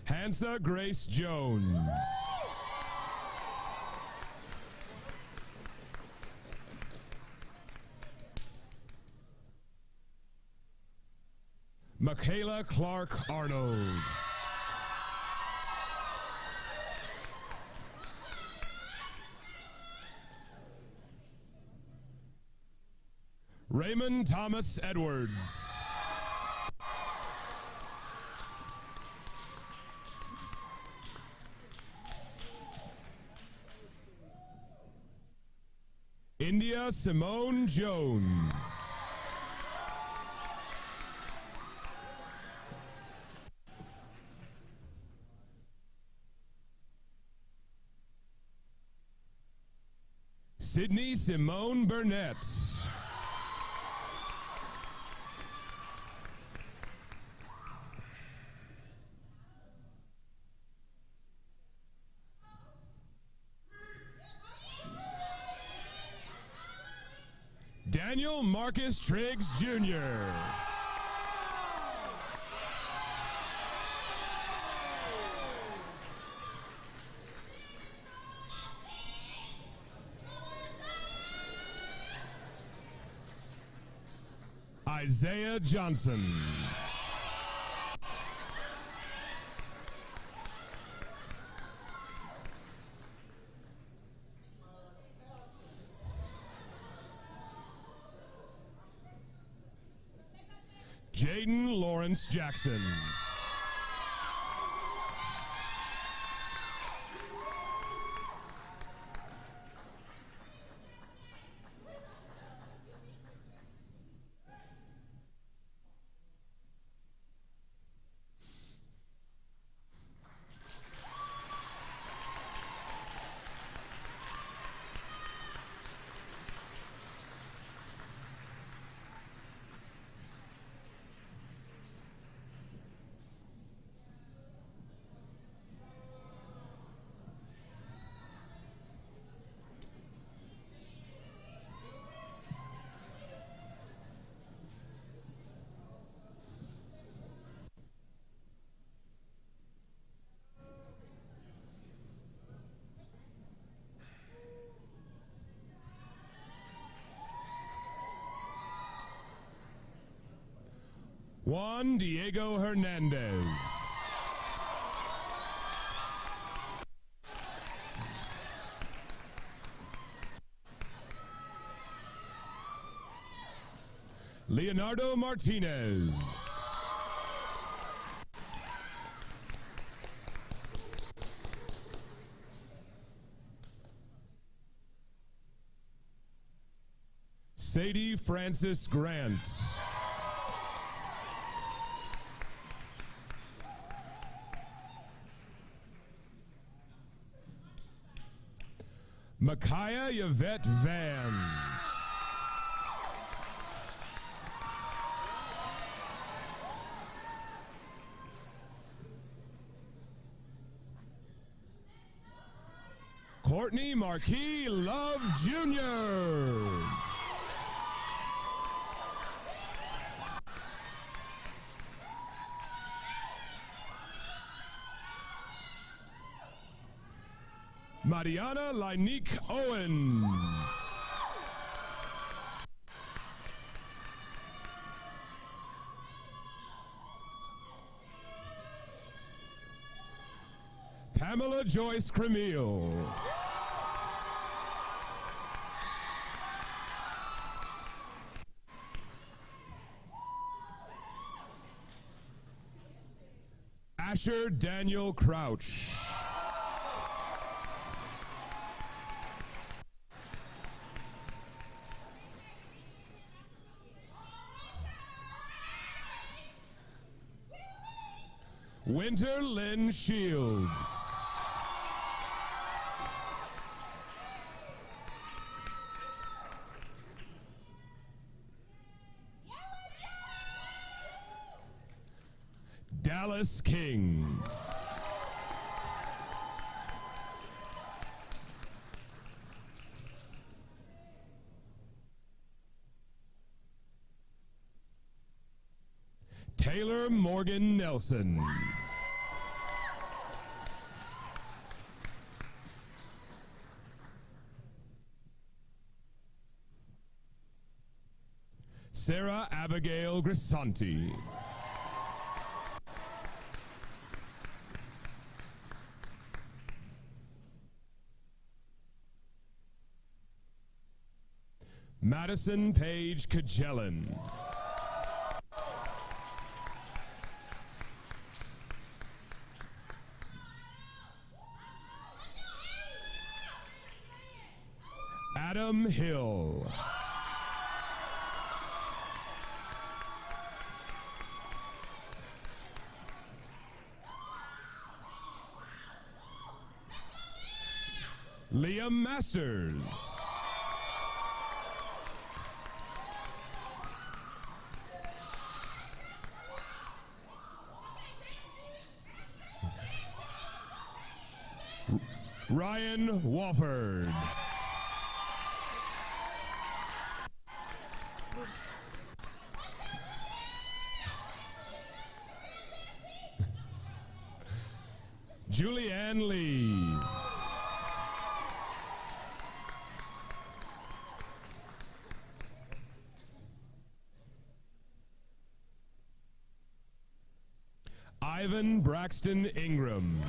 Hansa Grace Jones. Michaela Clark Arnold. Raymond Thomas Edwards. India Simone Jones. Sydney Simone Burnett. Daniel Marcus Triggs Jr. Isaiah Johnson. Jaden Lawrence Jackson. Juan Diego Hernandez. Leonardo Martinez. Sadie Francis Grant. Micaiah Yvette Van. Courtney Marquis Love Jr. Mariana Linique Owens. Pamela Joyce Cremille. Asher Daniel Crouch. Winter Lynn Shields. Dallas King. Taylor Morgan Nelson. Sarah Abigail Grisanti. Madison Page Cajellan. Adam Hill. Liam Masters. Ryan Walford. Julianne Lee. Ivan Braxton Ingram.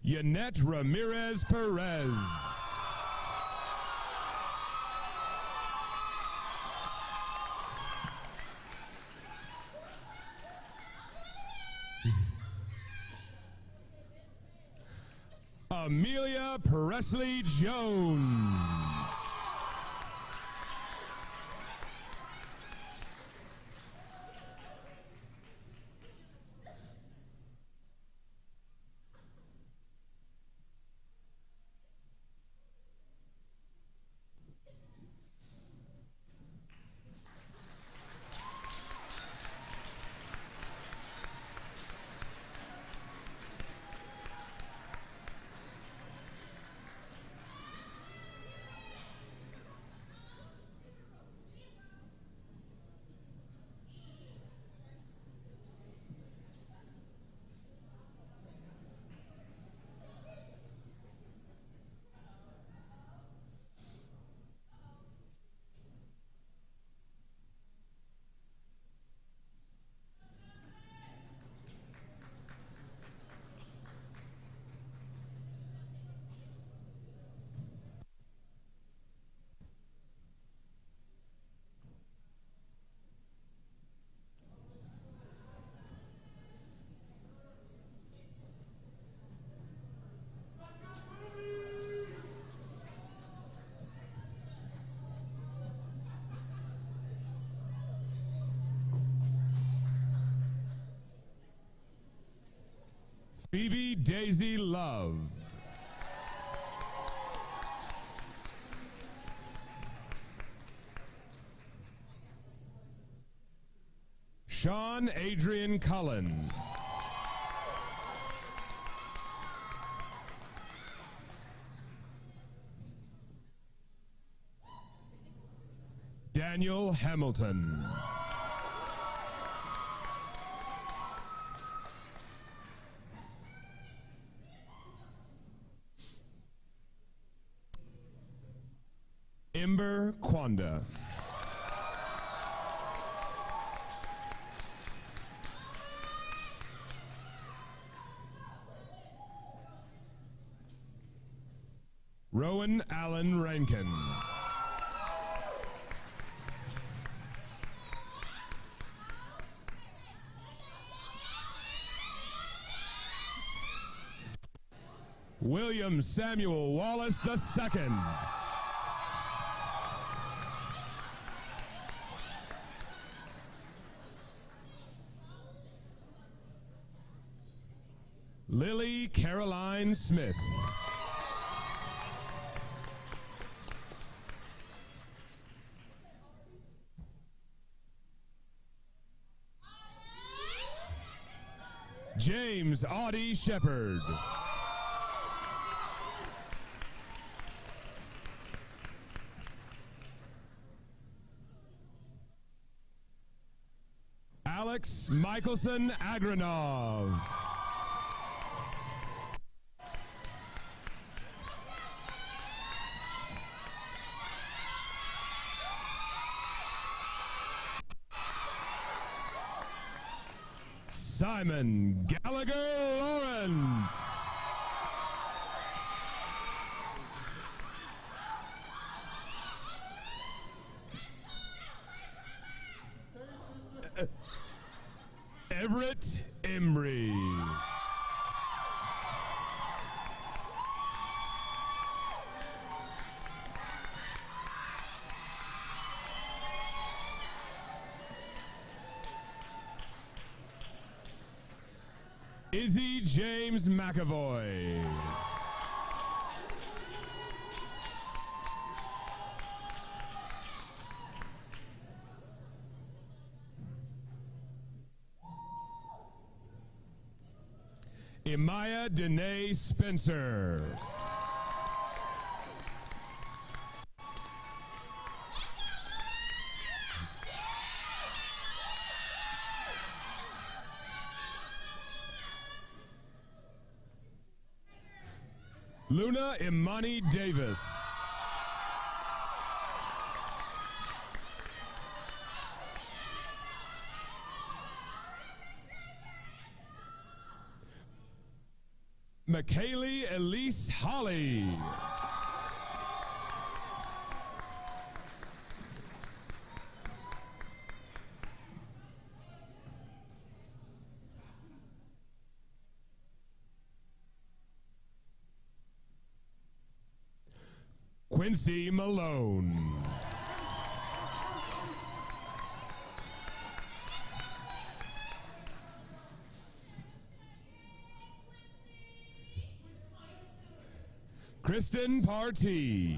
Yannette Ramirez Perez. Amelia Presley Jones. Phoebe Daisy Love. Sean Adrian Cullen. Daniel Hamilton. Ember Kwanda. Rowan Allen Rankin. William Samuel Wallace II. Lily Caroline Smith. James Audie Shepard. Alex Michelson Agranov. Simon Gallagher Lawrence. Everett Embry. Izzy James McAvoy. Emaya Danae Spencer. Luna Imani Davis. McKaylee Elise Holly. Quincy Malone. Kristen Partee.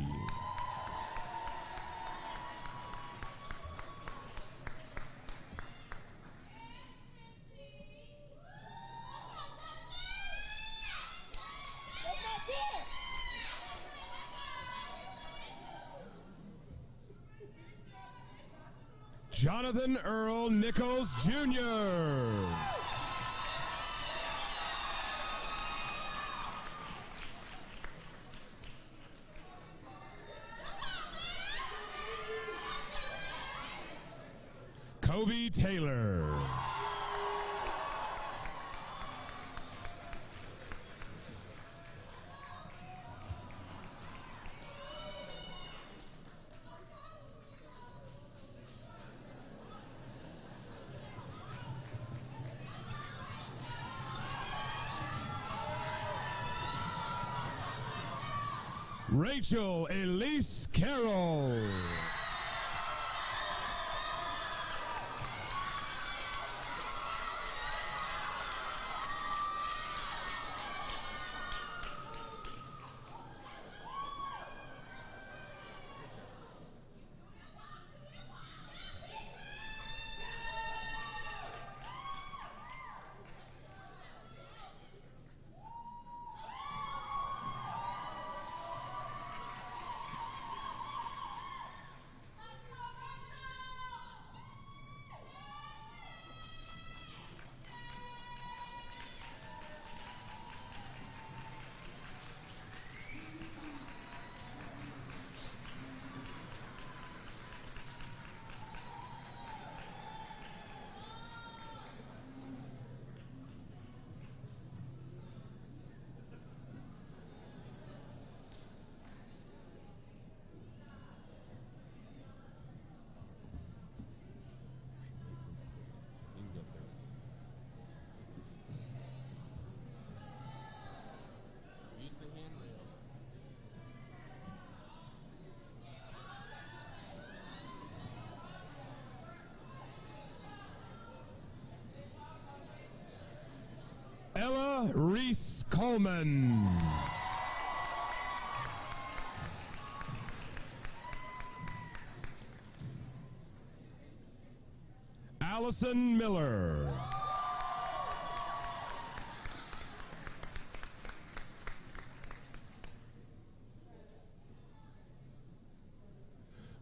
Jonathan Earl Nichols Jr. Kobe Taylor. Rachel Elise Carroll. Reese Coleman. Allison Miller.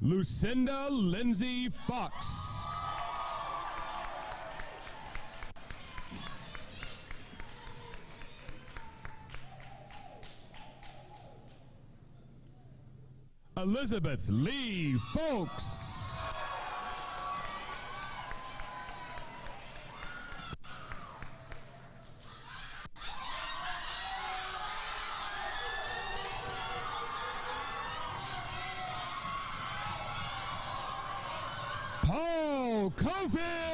Lucinda Lindsay Fox. Elizabeth Lee Folks. Paul Cofield.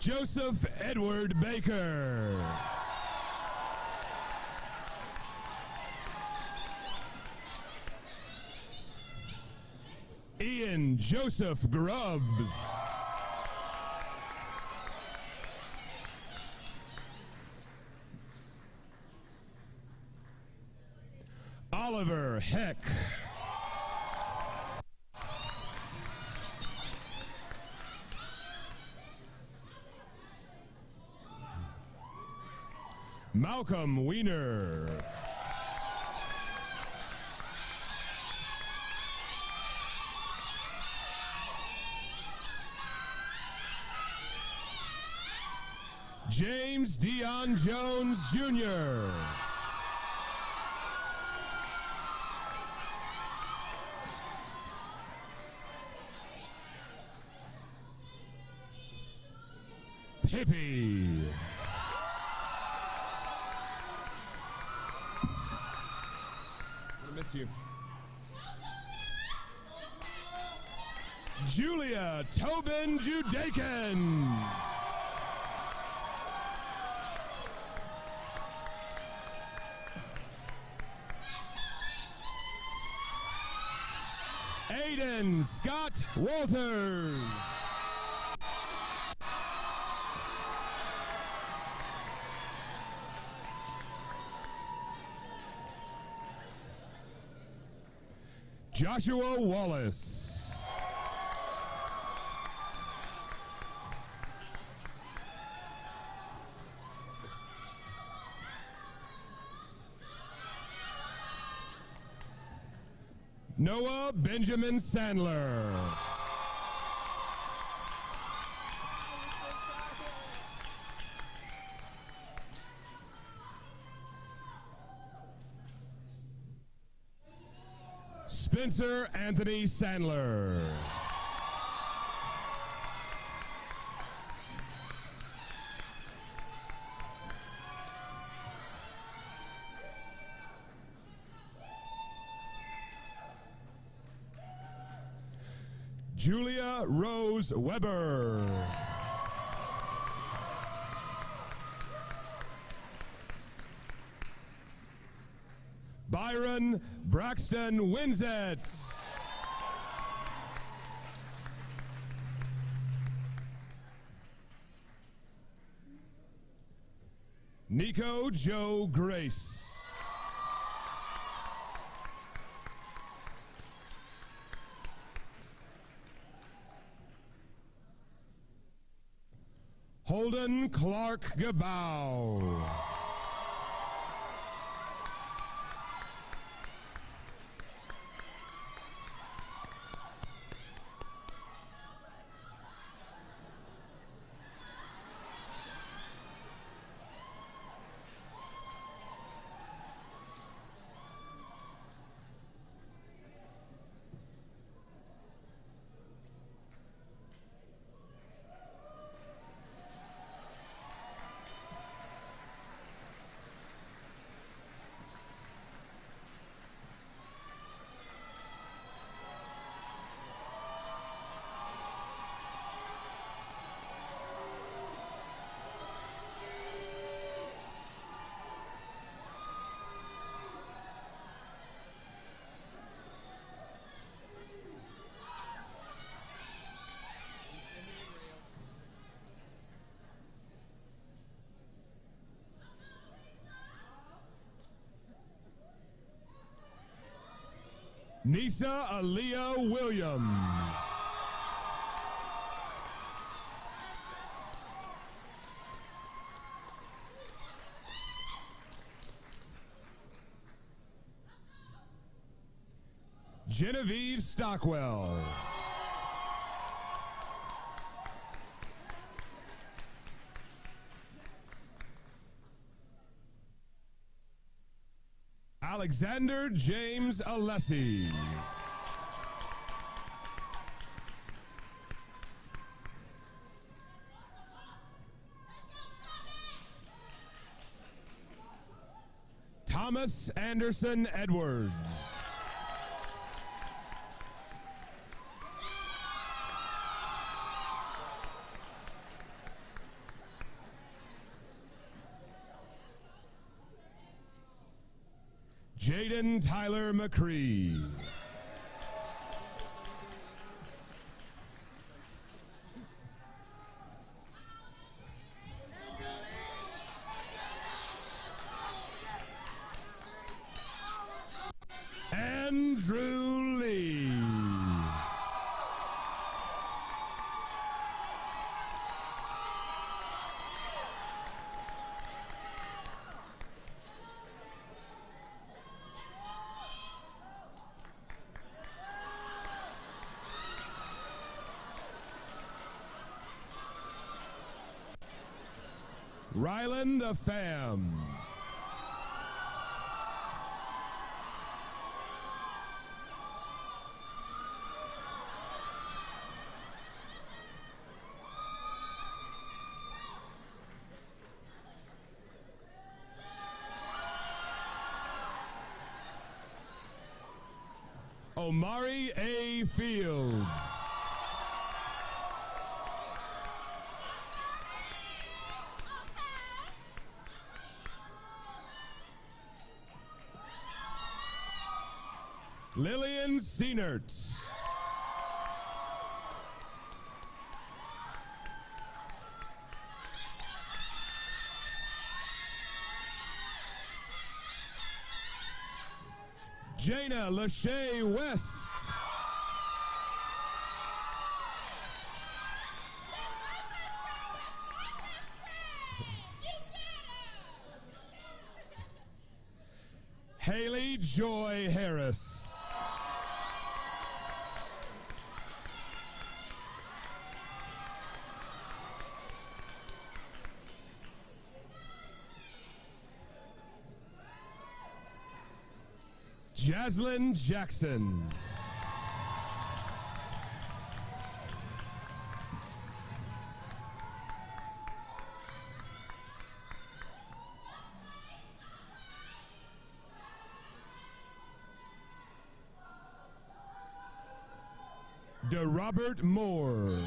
Joseph Edward Baker. Ian Joseph Grubb. Oliver Heck. Malcolm Wiener. James Dion Jones Jr. Pippi. I miss you. Julia Tobin Judakin. Aiden Scott Walters. Joshua Wallace. Noah Benjamin Sandler. Spencer Anthony Sandler. Julia Rose Weber. Byron Braxton Winsett. Nico Joe Grace. Holden Clark Gabow. Lisa Aaliyah Williams. Genevieve Stockwell. Alexander James Alessi. Thomas Anderson Edwards. Jaden Tyler McCree. Andrew Lee. Rylan the Fam. Omari A. Fields. Lillian Seenert. Jana Lachey West. Haley Joy Harris. Jaslyn Jackson. DeRobert Moore.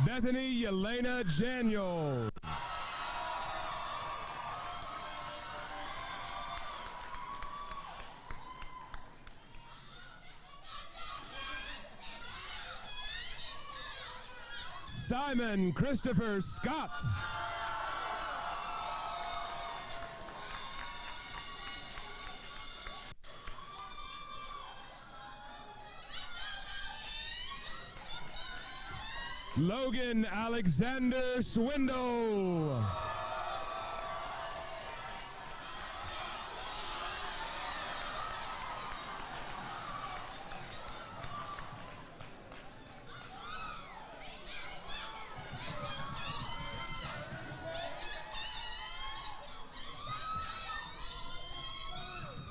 Bethany Yelena Daniels. Simon Christopher Scott. Logan Alexander Swindle.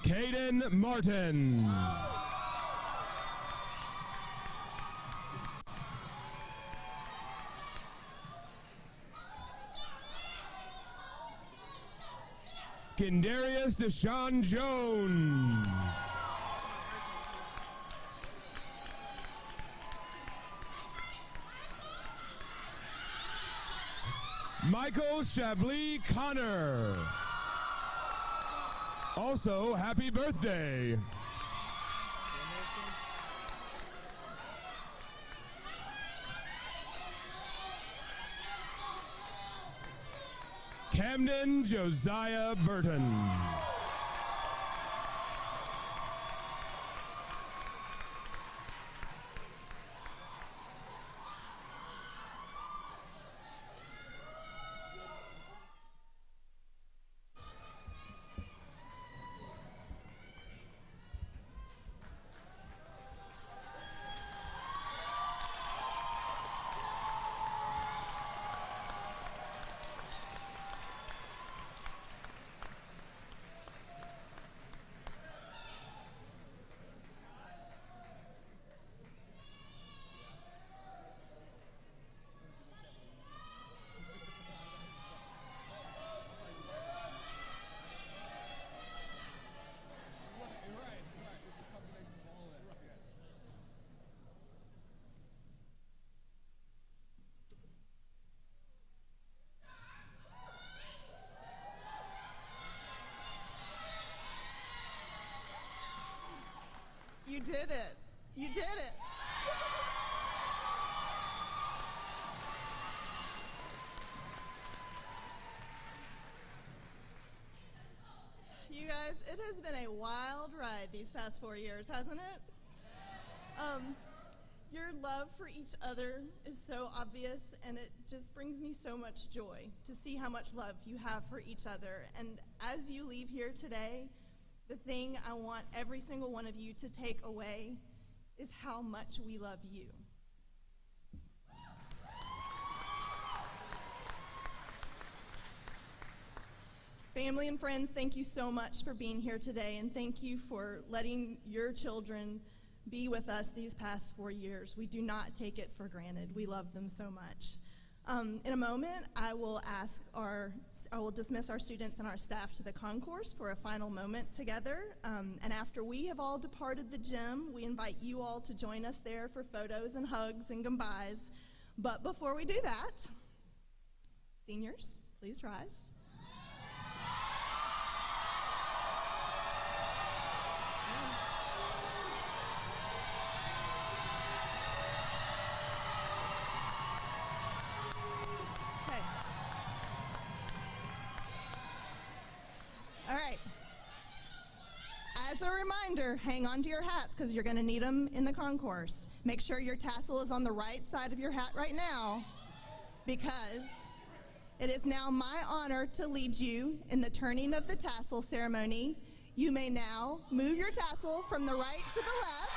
Caden Martin. Kendarius Deshaun Jones. Michael Chablis Connor. Also, happy birthday. Camden Josiah Burton. You did it. You did it. You guys, it has been a wild ride these past 4 years, hasn't it? Your love for each other is so obvious, and it just brings me so much joy to see how much love you have for each other. And as you leave here today, the thing I want every single one of you to take away is how much we love you. Family and friends, thank you so much for being here today, and thank you for letting your children be with us these past 4 years. We do not take it for granted. We love them so much. In a moment, I will dismiss our students and our staff to the concourse for a final moment together. And after we have all departed the gym, we invite you all to join us there for photos and hugs and goodbyes. But before we do that, seniors, please rise. As a reminder, hang on to your hats because you're going to need them in the concourse. Make sure your tassel is on the right side of your hat right now, because it is now my honor to lead you in the turning of the tassel ceremony. You may now move your tassel from the right to the left.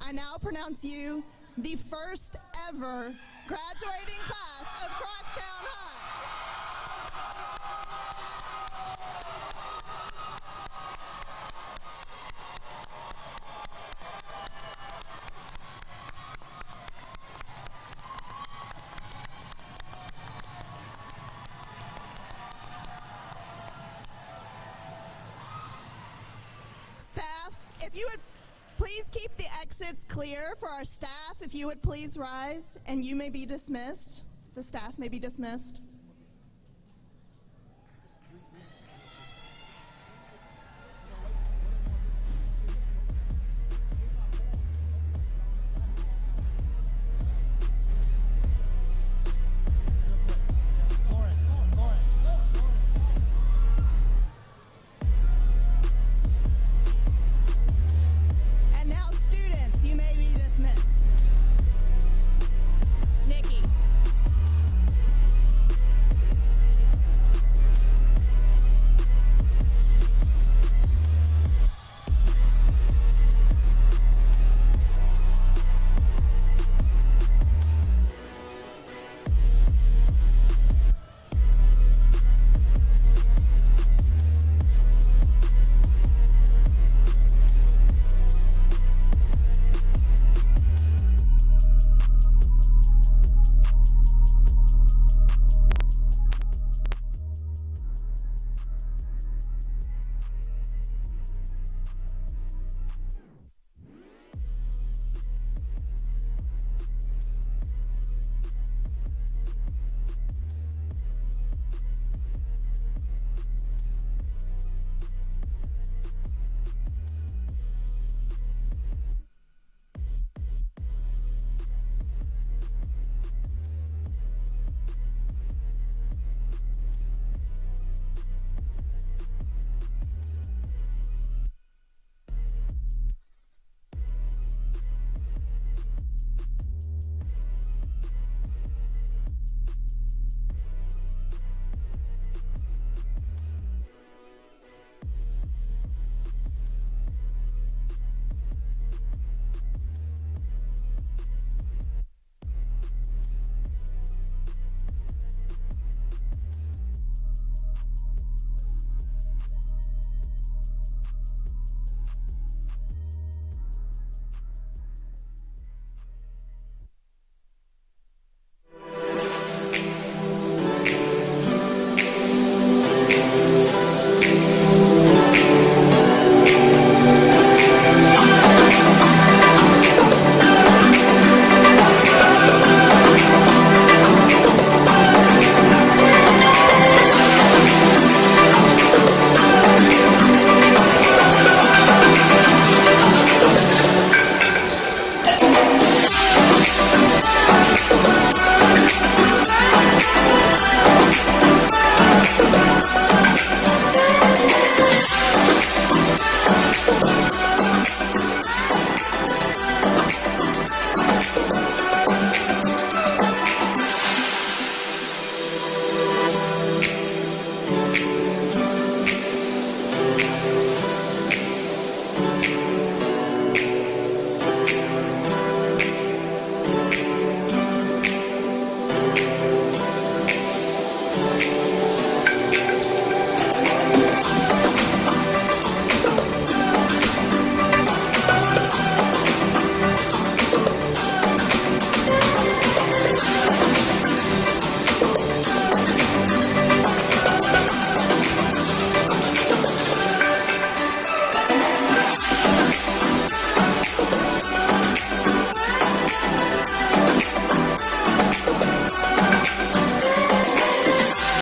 I now pronounce you the first ever graduating class of Crosstown High. Staff, if you would please keep the exits clear for our staff. If you would please rise, and you may be dismissed. The staff may be dismissed.